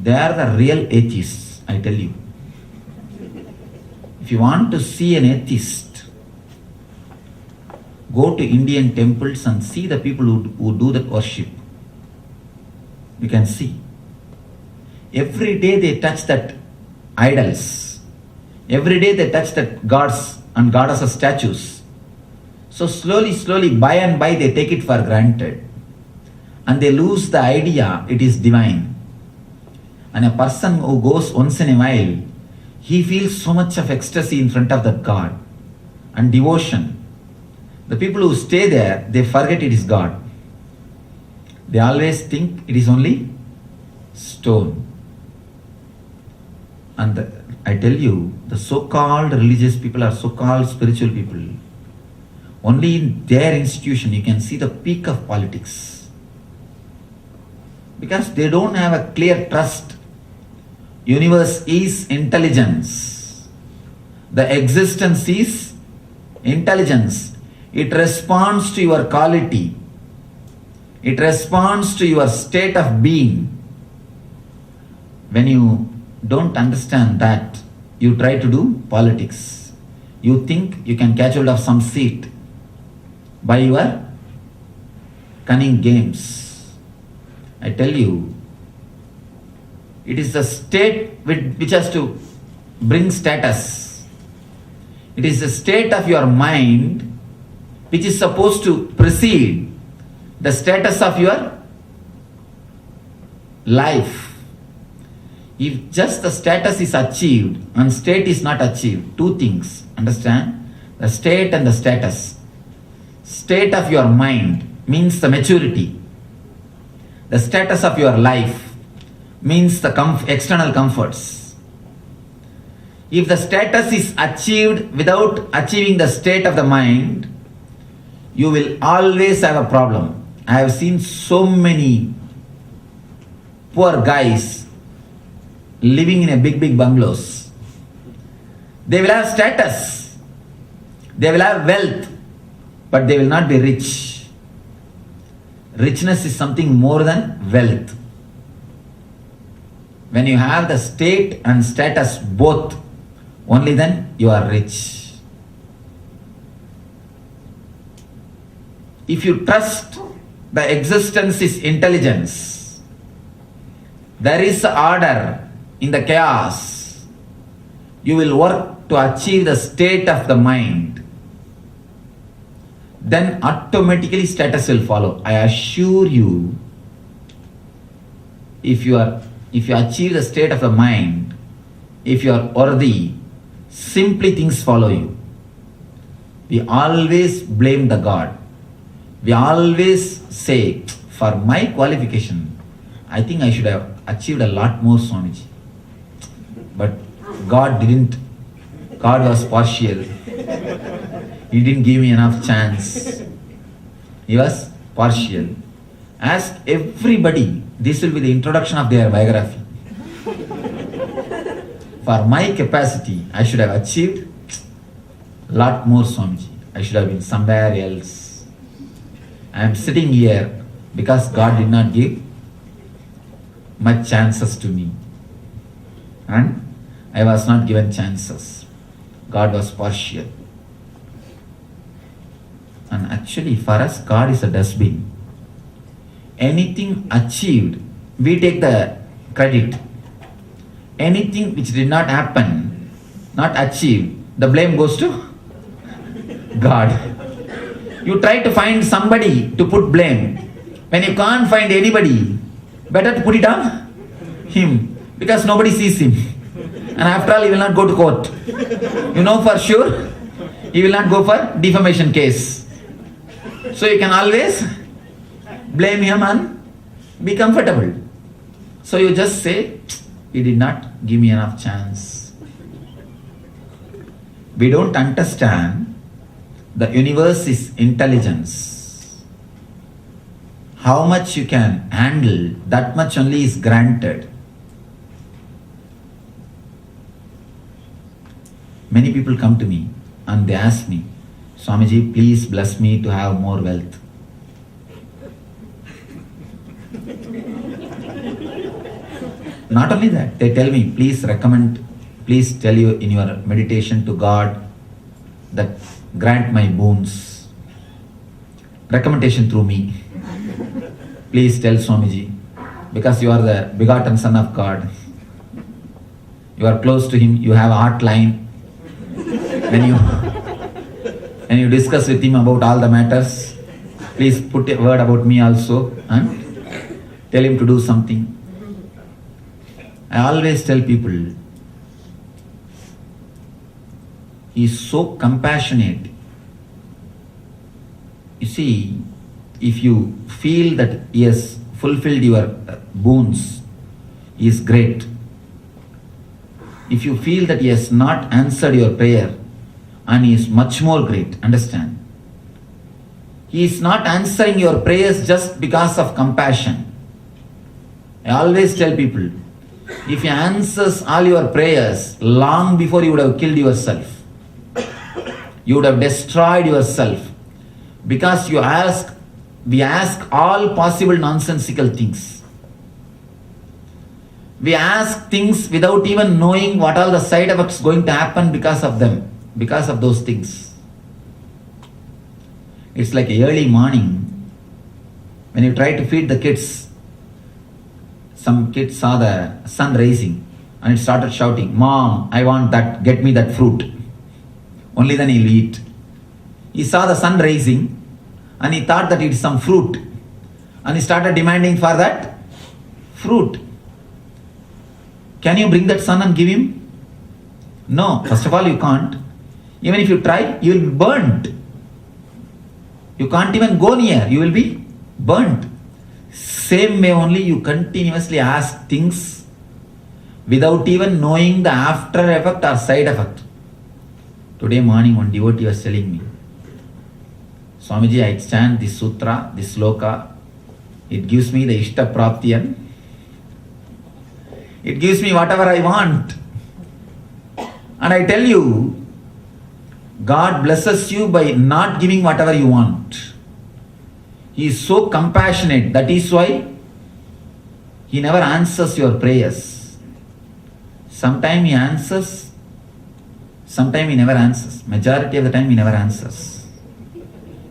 they are the real atheists, I tell you. If you want to see an atheist, go to Indian temples and see the people who do that worship. You can see. Every day they touch that idols. Every day they touch that gods and goddesses statues. So slowly, by and by they take it for granted. And they lose the idea it is divine. And a person who goes once in a while, he feels so much of ecstasy in front of that God and devotion. The people who stay there, they forget it is God. They always think it is only stone. And I tell you, the so-called religious people are so-called spiritual people. Only in their institution you can see the peak of politics. Because they don't have a clear trust. Universe is intelligence. The existence is intelligence. It responds to your quality. It responds to your state of being. When you don't understand that, you try to do politics. You think you can catch hold of some seat by your cunning games. I tell you, it is the state which has to bring status. It is the state of your mind which is supposed to precede the status of your life. If just the status is achieved and state is not achieved, two things, understand? The state and the status. State of your mind means the maturity. The status of your life means the external comforts. If the status is achieved without achieving the state of the mind, you will always have a problem. I have seen so many poor guys living in a big bungalows. They will have status, they will have wealth, but they will not be rich. Richness is something more than wealth. When you have the state and status both, only then you are rich. If you trust the existence is intelligence, there is order in the chaos, you will work to achieve the state of the mind. Then automatically status will follow. I assure you, if you achieve the state of the mind, if you are worthy, simply things follow you. We always blame the God. We always say, for my qualification, I think I should have achieved a lot more, Swamiji. But God didn't. God was partial. He didn't give me enough chance. He was partial. Ask everybody. This will be the introduction of their biography. For my capacity, I should have achieved a lot more, Swamiji. I should have been somewhere else. I am sitting here because God did not give much chances to me. And I was not given chances. God was partial. And actually for us, God is a dustbin. Anything achieved, we take the credit. Anything which did not happen, not achieved, the blame goes to God. You try to find somebody to put blame. When you can't find anybody, better to put it on him, because nobody sees him. And after all, he will not go to court. You know for sure, he will not go for defamation case. So you can always blame him and be comfortable. So you just say, he did not give me enough chance. We don't understand the universe is intelligence. How much you can handle, that much only is granted. Many people come to me and they ask me, Swamiji, please bless me to have more wealth. Not only that, they tell me, please tell you in your meditation to God that grant my boons. Recommendation through me. Please tell Swamiji, because you are the begotten Son of God. You are close to Him, you have a heart line. When you discuss with Him about all the matters, please put a word about me also and tell Him to do something. I always tell people, He is so compassionate. You see, if you feel that He has fulfilled your boons, He is great. If you feel that He has not answered your prayer, and He is much more great, understand? He is not answering your prayers just because of compassion. I always tell people, if He answers all your prayers, long before you would have killed yourself, you would have destroyed yourself, because we ask all possible nonsensical things. We ask things without even knowing what all the side effects going to happen because of them, because of those things. It's like early morning, when you try to feed the kids. Some kids saw the sun rising and it started shouting, Mom, I want that, get me that fruit. Only then he'll eat. He saw the sun rising and he thought that it is some fruit, and he started demanding for that fruit. Can you bring that sun and give him? No, first of all you can't. Even if you try, you will be burnt. You can't even go near, you will be burnt. Same way only you continuously ask things without even knowing the after effect or side effect. Today morning one devotee was telling me, Swamiji, I chant this sutra, this sloka, it gives me the Ishta Praptiyan. It gives me whatever I want. And I tell you, God blesses you by not giving whatever you want. He is so compassionate. That is why He never answers your prayers. Sometimes He answers, sometimes He never answers. Majority of the time He never answers.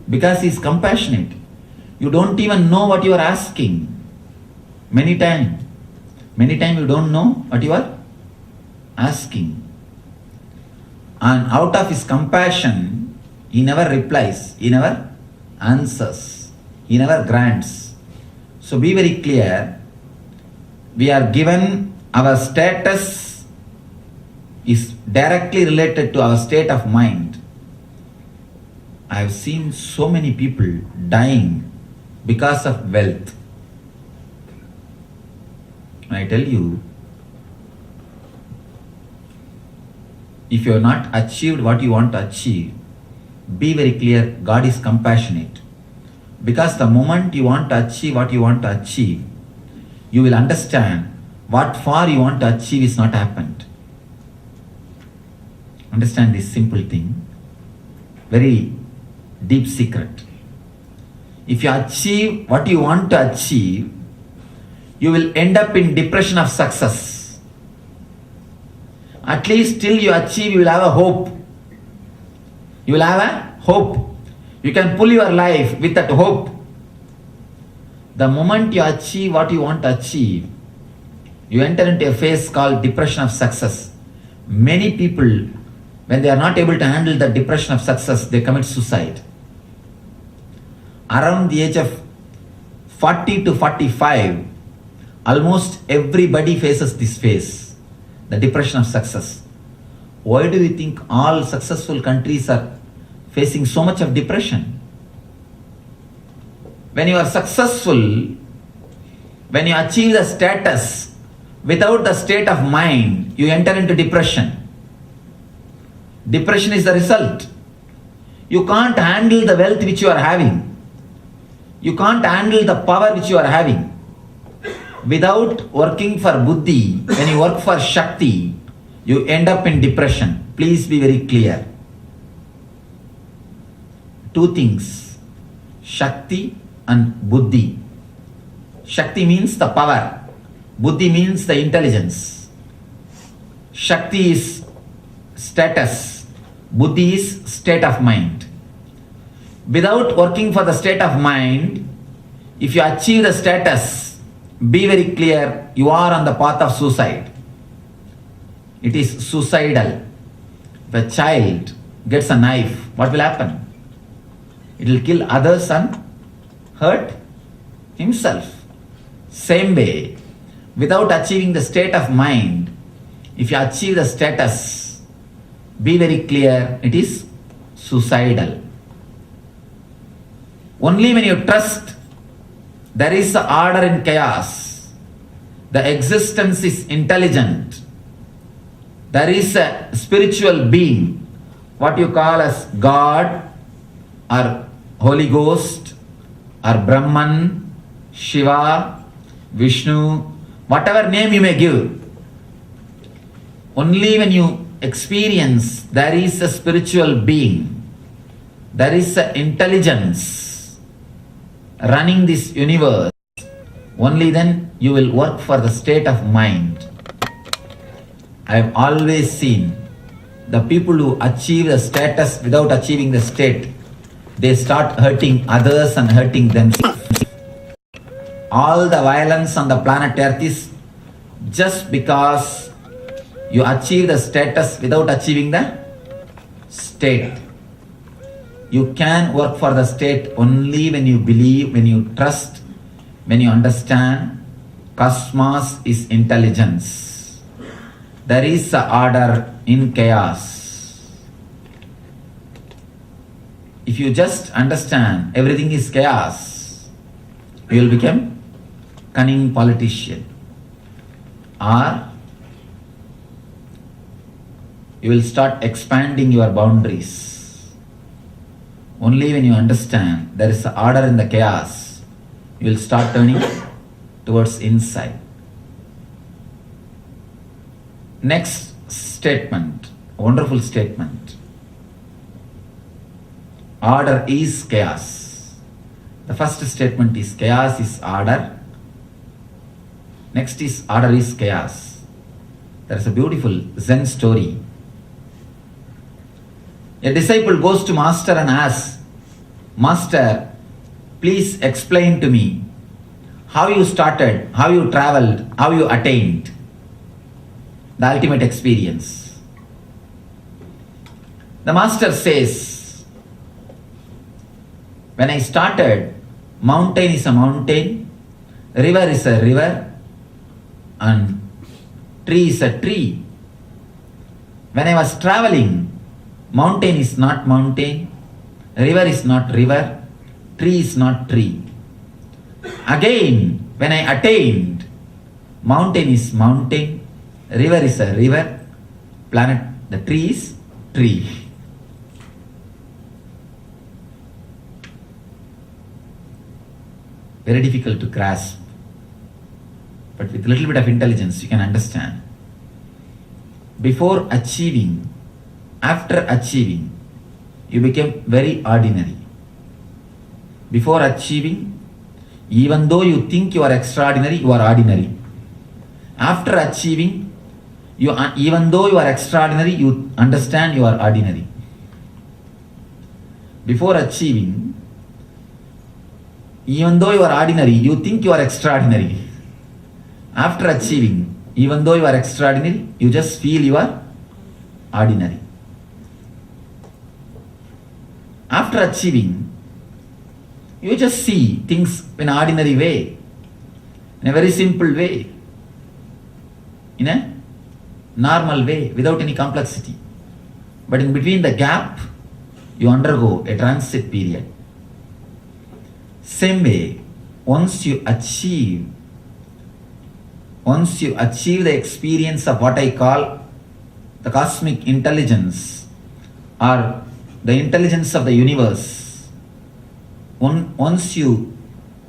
Because He is compassionate. You don't even know what you are asking. Many times you don't know what you are asking. And out of His compassion, He never replies, He never answers, He never grants. So be very clear, we are given our status is directly related to our state of mind. I have seen so many people dying because of wealth. And I tell you, if you have not achieved what you want to achieve, be very clear, God is compassionate. Because the moment you want to achieve what you want to achieve, you will understand what for you want to achieve is not happened. Understand this simple thing, very deep secret. If you achieve what you want to achieve, you will end up in depression of success. At least till you achieve, you will have a hope. You will have a hope. You can pull your life with that hope. The moment you achieve what you want to achieve, you enter into a phase called depression of success. Many people, when they are not able to handle the depression of success, they commit suicide. Around the age of 40 to 45, almost everybody faces this phase, the depression of success. Why do you think all successful countries are facing so much of depression? When you are successful, when you achieve the status without the state of mind, you enter into depression. Depression is the result. You can't handle the wealth which you are having. You can't handle the power which you are having. Without working for buddhi, when you work for shakti, you end up in depression. Please be very clear. Two things, shakti and buddhi. Shakti means the power. Buddhi means the intelligence. Shakti is status. Buddhi is state of mind. Without working for the state of mind, if you achieve the status, be very clear, you are on the path of suicide. It is suicidal. If a child gets a knife, what will happen? It will kill others and hurt himself. Same way, without achieving the state of mind, if you achieve the status, be very clear, it is suicidal. Only when you trust there is a order in chaos, the existence is intelligent, there is a spiritual being, what you call as God or Holy Ghost or Brahman, Shiva, Vishnu, whatever name you may give. Only when you experience there is a spiritual being, there is an intelligence running this universe, only then you will work for the state of mind. I have always seen the people who achieve the status without achieving the state, they start hurting others and hurting themselves. All the violence on the planet Earth is just because you achieve the status without achieving the state. You can work for the state only when you believe, when you trust, when you understand cosmos is intelligence. There is an order in chaos. If you just understand everything is chaos, you will become cunning politician, or you will start expanding your boundaries. Only when you understand there is an order in the chaos, you will start turning towards inside. Next statement, wonderful statement. Order is chaos. The first statement is chaos is order. Next is order is chaos. There is a beautiful Zen story. A disciple goes to master and asks, Master, please explain to me how you started, how you traveled, how you attained the ultimate experience. The master says, when I started, mountain is a mountain, river is a river, and tree is a tree. When I was traveling, mountain is not mountain, river is not river, tree is not tree. Again, when I attained, mountain is mountain, river is a river, planet, the tree is tree. Very difficult to grasp, but with a little bit of intelligence you can understand. Before achieving, after achieving, you became very ordinary. Before achieving, even though you think you are extraordinary, you are ordinary. After achieving, even though you are extraordinary, you understand you are ordinary. Before achieving, even though you are ordinary, you think you are extraordinary. After achieving, even though you are extraordinary, you just feel you are ordinary. After achieving, you just see things in an ordinary way, in a very simple way, in a normal way, without any complexity. But in between the gap, you undergo a transit period. Same way, once you achieve the experience of what I call the cosmic intelligence or the intelligence of the universe, once you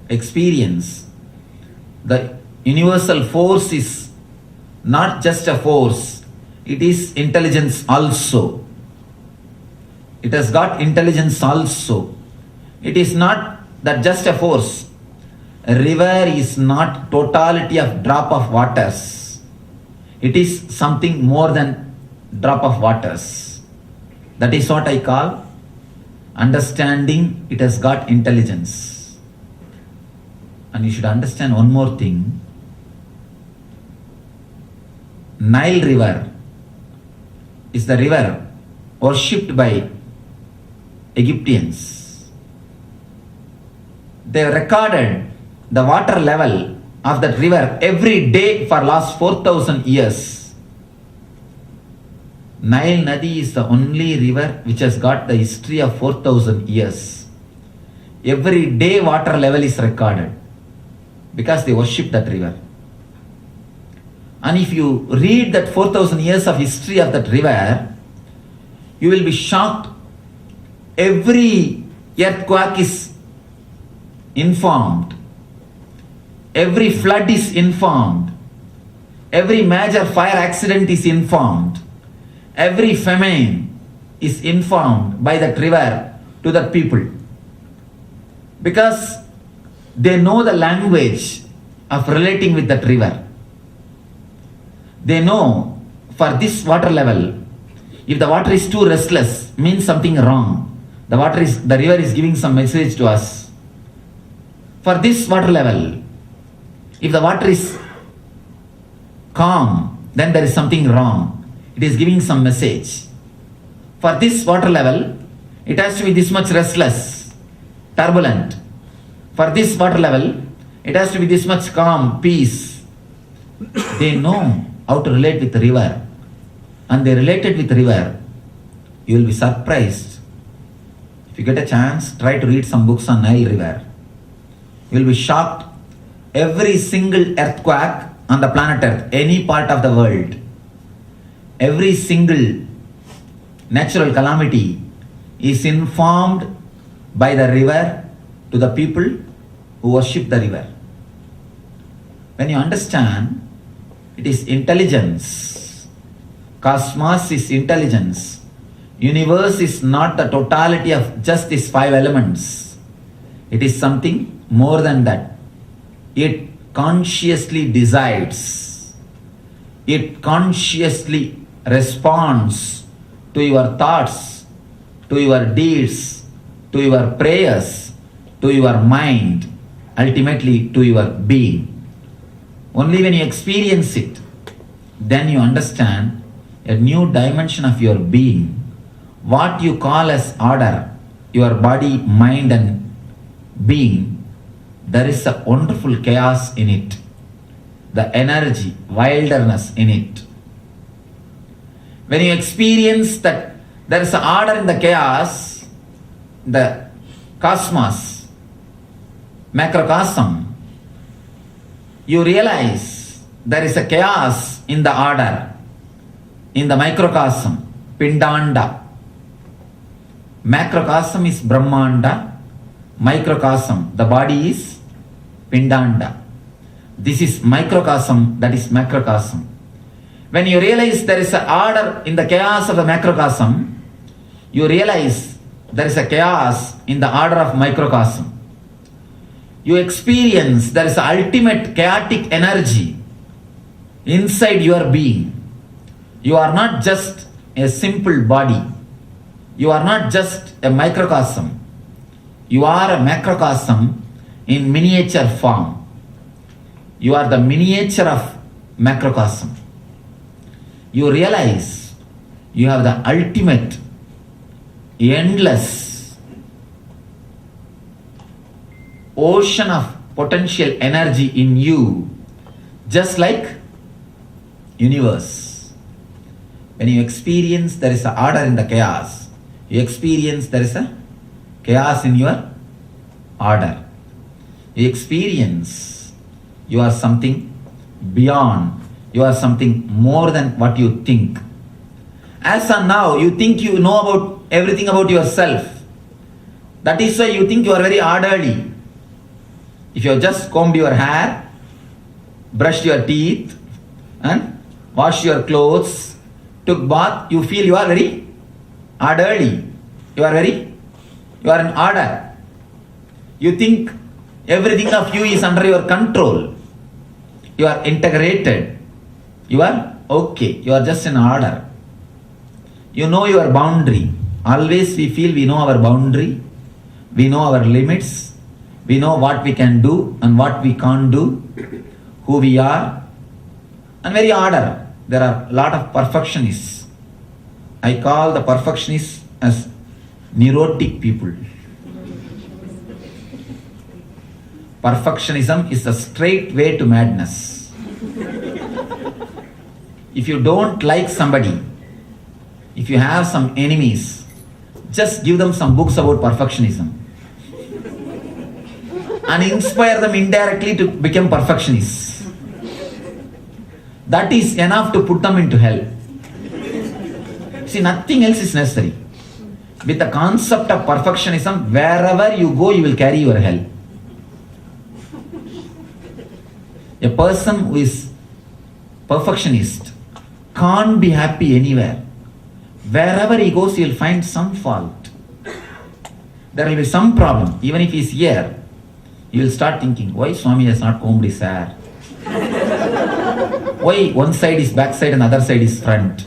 experience the universal force is not just a force, it is intelligence also. It has got intelligence also. It is not that just a force. A river is not totality of drop of waters. It is something more than drop of waters. That is what I call understanding it has got intelligence. And you should understand one more thing. Nile River is the river worshipped by Egyptians. They recorded the water level of that river every day for last 4,000 years. Nile Nadi is the only river which has got the history of 4,000 years. Every day water level is recorded because they worship that river. And if you read that 4,000 years of history of that river, you will be shocked. Every earthquake is informed. Every flood is informed. Every major fire accident is informed. Every famine is informed by that river to that people. Because they know the language of relating with that river. They know for this water level, if the water is too restless, means something wrong. The river is giving some message to us. For this water level, if the water is calm, then there is something wrong. It is giving some message. For this water level, it has to be this much restless, turbulent. For this water level, it has to be this much calm, peace. They know how to relate with the river. And they related with the river. You will be surprised. If you get a chance, try to read some books on Nile River. You will be shocked. Every single earthquake on the planet Earth, any part of the world, every single natural calamity is informed by the river to the people who worship the river. When you understand, it is intelligence. Cosmos is intelligence. Universe is not the totality of just these 5 elements. It is something more than that. It consciously decides. It consciously responds to your thoughts, to your deeds, to your prayers, to your mind, ultimately to your being. Only when you experience it, then you understand a new dimension of your being. What you call as order, your body, mind and being, there is a wonderful chaos in it. the energy, wilderness in it. When you experience that there is an order in the chaos, the cosmos, macrocosm, you realize there is a chaos in the order, in the microcosm, Pindanda. Macrocosm is Brahmanda, microcosm, the body is Pindanda. This is microcosm, that is macrocosm. When you realize there is an order in the chaos of the macrocosm, you realize there is a chaos in the order of microcosm. You experience there is an ultimate chaotic energy inside your being. You are not just a simple body. You are not just a microcosm. You are a macrocosm in miniature form. You are the miniature of macrocosm. You realize you have the ultimate, endless ocean of potential energy in you, just like universe. When you experience there is an order in the chaos, you experience there is a chaos in your order. You experience you are something beyond, you are something more than what you think. As of now, you think you know about everything about yourself. That is why you think you are very orderly. If you have just combed your hair, brushed your teeth, and washed your clothes, took bath, you feel you are very orderly. You are in order. You think everything of you is under your control. You are integrated. You are okay. You are just in order. You know your boundary. Always we feel we know our boundary. We know our limits. We know what we can do and what we can't do. Who we are. And very order. There are a lot of perfectionists. I call the perfectionists as neurotic people. Perfectionism is the straight way to madness. If you don't like somebody, if you have some enemies, just give them some books about perfectionism and inspire them indirectly to become perfectionists. That is enough to put them into hell. See, nothing else is necessary. With the concept of perfectionism, wherever you go, you will carry your hell. A person who is perfectionist can't be happy anywhere. Wherever he goes, he will find some fault. There will be some problem. Even if he is here, he will start thinking, why Swami has not combed his hair? Why one side is back side and other side is front?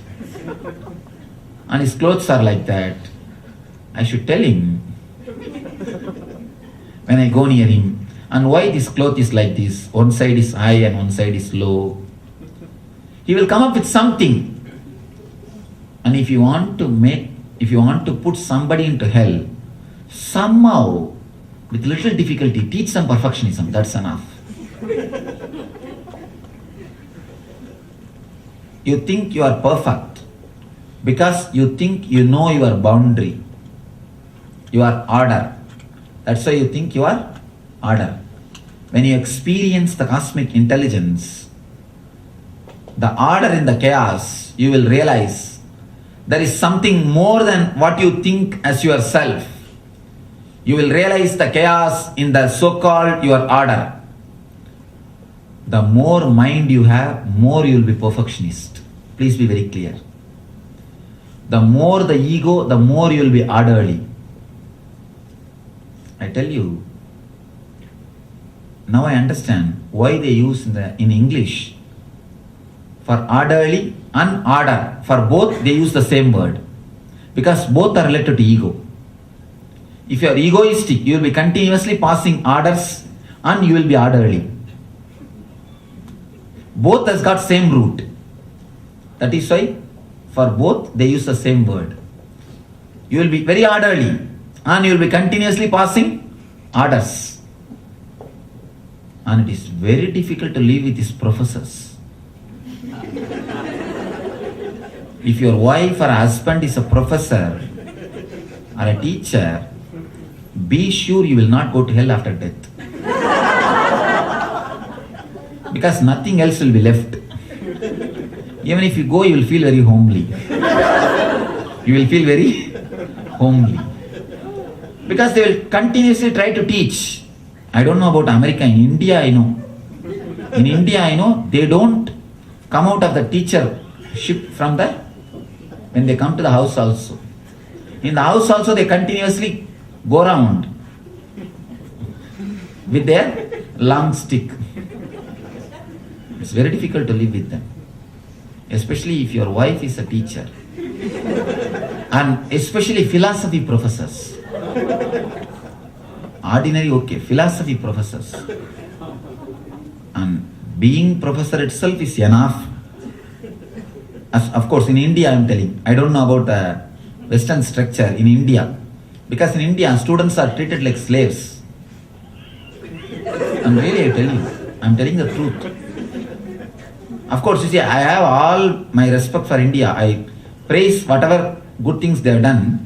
And his clothes are like that. I should tell him when I go near him. And why this cloth is like this? One side is high and one side is low. He will come up with something. And if you want to put somebody into hell, somehow, with little difficulty, teach some perfectionism. That's enough. You think you are perfect because you think you know your boundary, your order. That's why you think you are order. When you experience the cosmic intelligence, the order in the chaos, you will realize there is something more than what you think as yourself. You will realize the chaos in the so-called your order. The more mind you have, more you will be perfectionist. Please be very clear. The more the ego, the more you will be orderly. I tell you, now I understand why they use in English for orderly and order. For both they use the same word because both are related to ego. If you are egoistic, you will be continuously passing orders and you will be orderly. Both has got same root. That is why for both they use the same word. You will be very orderly and you will be continuously passing orders. And it is very difficult to live with his professors. If your wife or husband is a professor or a teacher, be sure you will not go to hell after death. Because nothing else will be left. Even if you go, you will feel very homely. You will feel very homely. Because they will continuously try to teach. I don't know about America. In India, I know. In India, I know they don't come out of the teachership from the, when they come to the house also. In the house also, they continuously go around with their long stick. It's very difficult to live with them. Especially if your wife is a teacher. And especially philosophy professors. Ordinary, okay, philosophy professors. And being professor itself is enough. As, of course, in India I am telling. I don't know about the Western structure in India. Because in India, students are treated like slaves. And really, I tell you, I am telling the truth. Of course, you see, I have all my respect for India. I praise whatever good things they have done.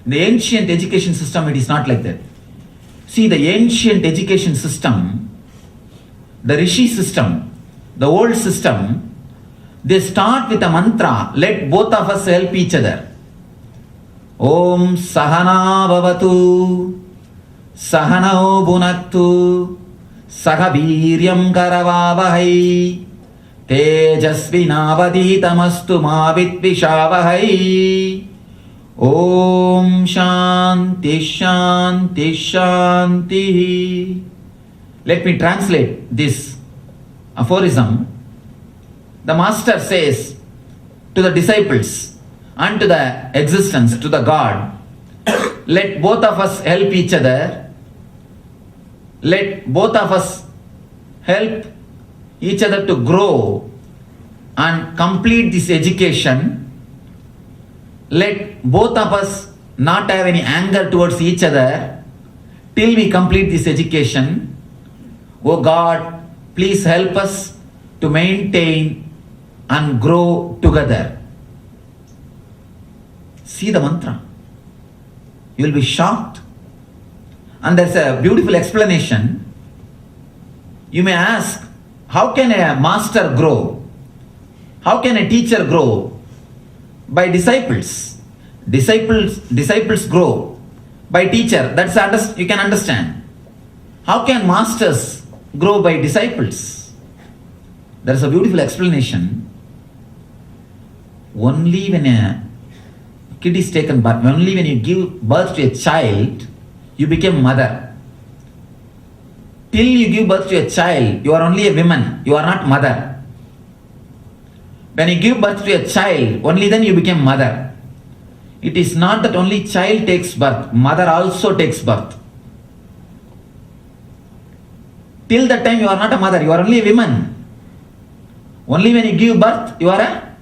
The ancient education system, it is not like that. See, the ancient education system, the Rishi system, the old system, they start with a mantra, let both of us help each other. Om Sahana Bhavatu, Sahanao Bhunaktu, Sahaviryam Karavavahai, Tejasvinavaditamastu Mavitvishavahai. Om Shanti Shanti Shanti. Let me translate this aphorism. The master says to the disciples and to the existence, to the God, let both of us help each other. Let both of us help each other to grow and complete this education. Let both of us not have any anger towards each other till we complete this education. Oh God, please help us to maintain and grow together. See the mantra. You will be shocked. And there's a beautiful explanation. You may ask, how can a master grow? How can a teacher grow? By disciples. Disciples grow by teacher. That's you can understand. How can masters grow by disciples? There is a beautiful explanation. Only when a kid is taken birth, only when you give birth to a child, you become mother. Till you give birth to a child, you are only a woman. You are not mother. When you give birth to a child, only then you become mother. It is not that only child takes birth, mother also takes birth. Till that time you are not a mother, you are only a woman. Only when you give birth, you are a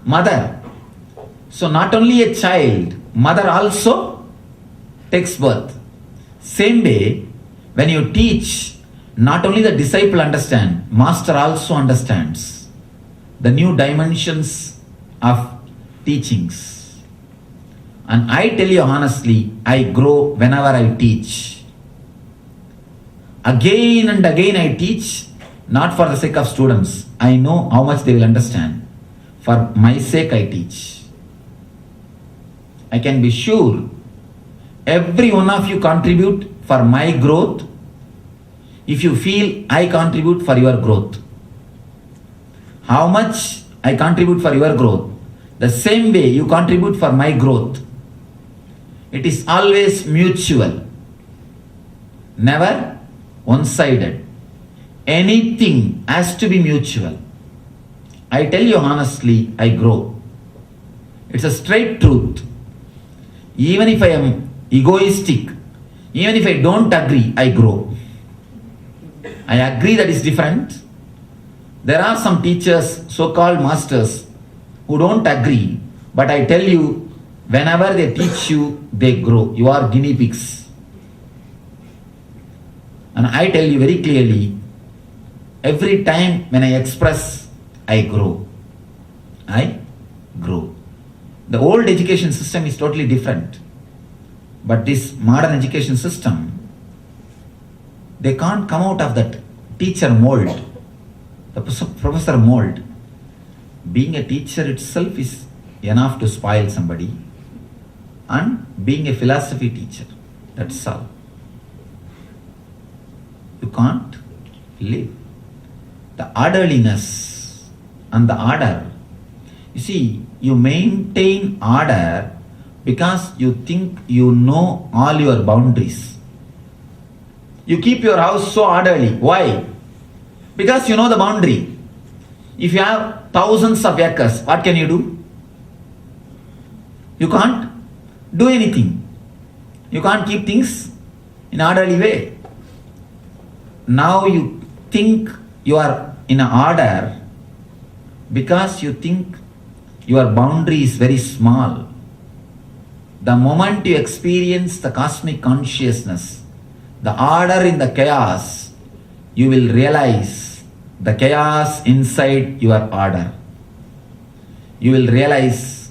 mother. So not only a child, mother also takes birth. Same way, when you teach, not only the disciple understands, master also understands the new dimensions of teachings. And I tell you honestly, I grow whenever I teach. Again and again I teach, not for the sake of students. I know how much they will understand. For my sake I teach. I can be sure every one of you contribute for my growth if you feel I contribute for your growth. How much I contribute for your growth, the same way you contribute for my growth. It is always mutual, never one-sided. Anything has to be mutual. I tell you honestly, I grow. It's a straight truth. Even if I am egoistic, even if I don't agree, I grow. I agree that is different. There are some teachers, so-called masters, who don't agree, but I tell you, whenever they teach you, they grow. You are guinea pigs. And I tell you very clearly, Every time when I express, I grow. I grow. The old education system is totally different. But this modern education system, they can't come out of that teacher mold, the professor mold. Being a teacher itself is enough to spoil somebody. And being a philosophy teacher, that's all. You can't live. The orderliness and the order. You see, you maintain order because you think you know all your boundaries. You keep your house so orderly. Why? Because you know the boundary. If you have thousands of acres, what can you do? You can't do anything. You can't keep things in an orderly way. Now you think you are in an order because you think your boundary is very small. The moment you experience the cosmic consciousness, the order in the chaos, you will realize the chaos inside your order. You will realize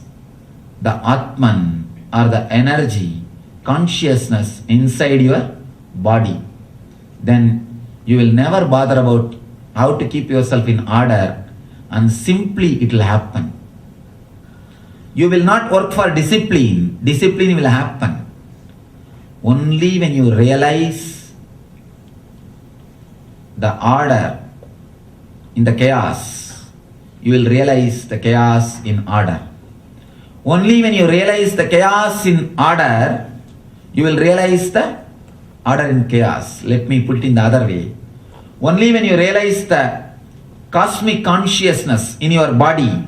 the Atman or the energy, consciousness inside your body. Then you will never bother about how to keep yourself in order, and simply it will happen. You will not work for discipline. Discipline will happen. Only when you realize the order in the chaos, you will realize the chaos in order. Only when you realize the chaos in order, you will realize the order in chaos. Let me put it in the other way. Only when you realize the cosmic consciousness in your body,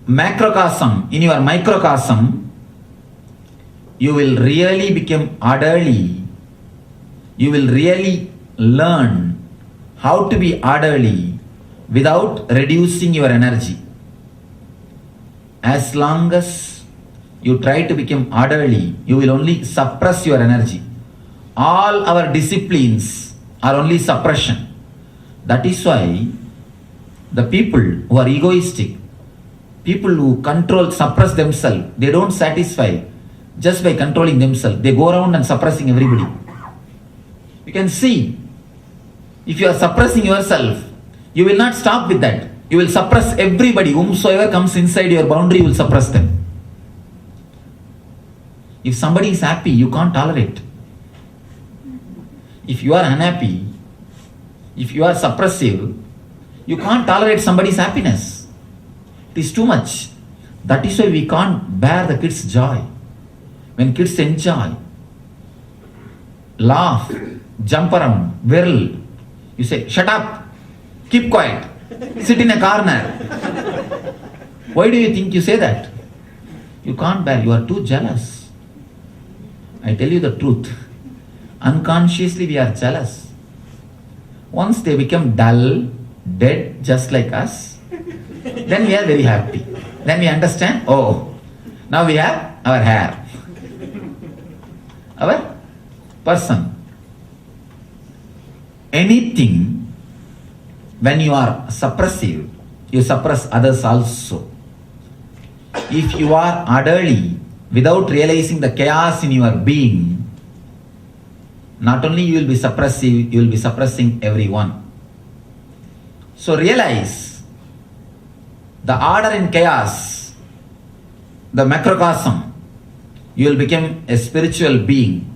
macrocosm in your microcosm, you will really become orderly. You will really learn how to be orderly without reducing your energy. As long as you try to become orderly, you will only suppress your energy. All our disciplines are only suppression. That is why the people who are egoistic, people who control, suppress themselves, they don't satisfy just by controlling themselves. They go around and suppressing everybody. You can see, if you are suppressing yourself, you will not stop with that. You will suppress everybody. Whomsoever comes inside your boundary, you will suppress them. If somebody is happy, you can't tolerate. If you are unhappy, if you are suppressive, you can't tolerate somebody's happiness. It is too much. That is why we can't bear the kids' joy. When kids enjoy, laugh, jump around, whirl, you say, shut up, keep quiet, sit in a corner. Why do you think you say that? You can't bear, you are too jealous. I tell you the truth. Unconsciously we are jealous. Once they become dull, dead, just like us, then we are very happy. Then we understand, oh, now we have our hair, our person. Anything, when you are suppressive, you suppress others also. If you are orderly, without realizing the chaos in your being, not only you will be suppressive, you will be suppressing everyone. So realize the order in chaos, the macrocosm, you will become a spiritual being.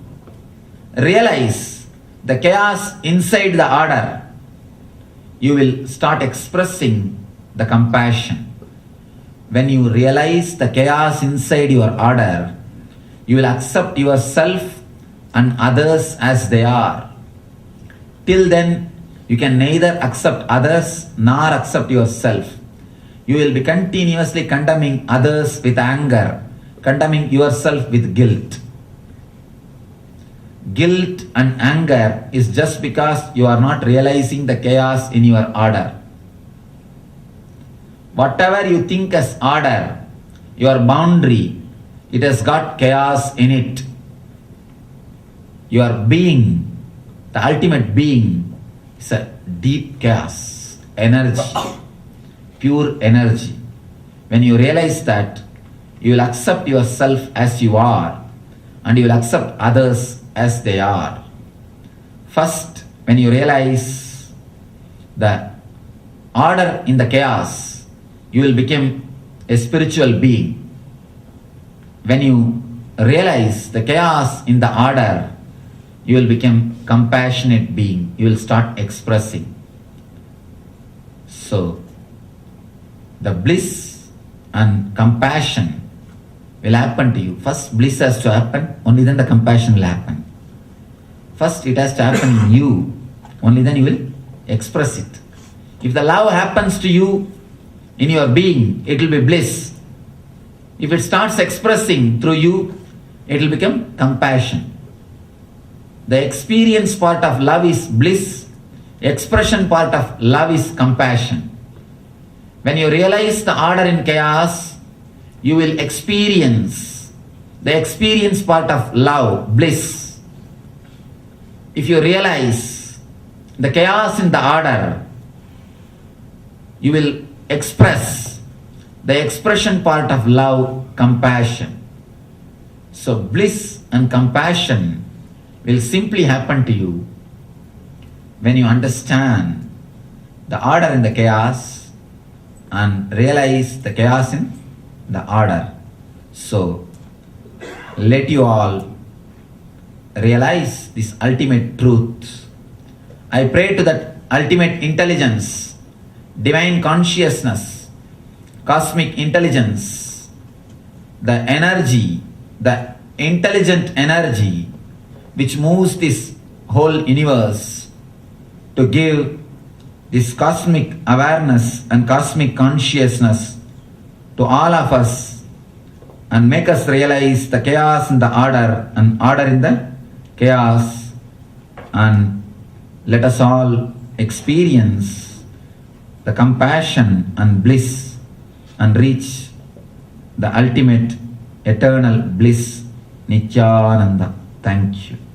Realize the chaos inside the order, you will start expressing the compassion. When you realize the chaos inside your order, you will accept yourself and others as they are. Till then, you can neither accept others nor accept yourself. You will be continuously condemning others with anger, condemning yourself with guilt. Guilt and anger is just because you are not realizing the chaos in your order. Whatever you think as order, your boundary, it has got chaos in it. Your being, the ultimate being, It's a deep chaos, energy, pure energy. When you realize that, you will accept yourself as you are and you will accept others as they are. First, when you realize the order in the chaos, you will become a spiritual being. When you realize the chaos in the order, you will become compassionate being. You will start expressing. So, the bliss and compassion will happen to you. First, bliss has to happen, only then the compassion will happen. First, it has to happen in you, only then you will express it. If the love happens to you in your being, it will be bliss. If it starts expressing through you, it will become compassion. The experience part of love is bliss, expression part of love is compassion. When you realize the order in chaos, you will experience the experience part of love, bliss. If you realize the chaos in the order, you will express the expression part of love, compassion. So bliss and compassion will simply happen to you when you understand the order in the chaos and realize the chaos in the order. So let you all realize this ultimate truth. I pray to that ultimate intelligence, divine consciousness, cosmic intelligence, the energy, the intelligent energy which moves this whole universe, to give this cosmic awareness and cosmic consciousness to all of us and make us realize the chaos in the order and order in the chaos, and let us all experience the compassion and bliss and reach the ultimate eternal bliss, Nityananda. Thank you.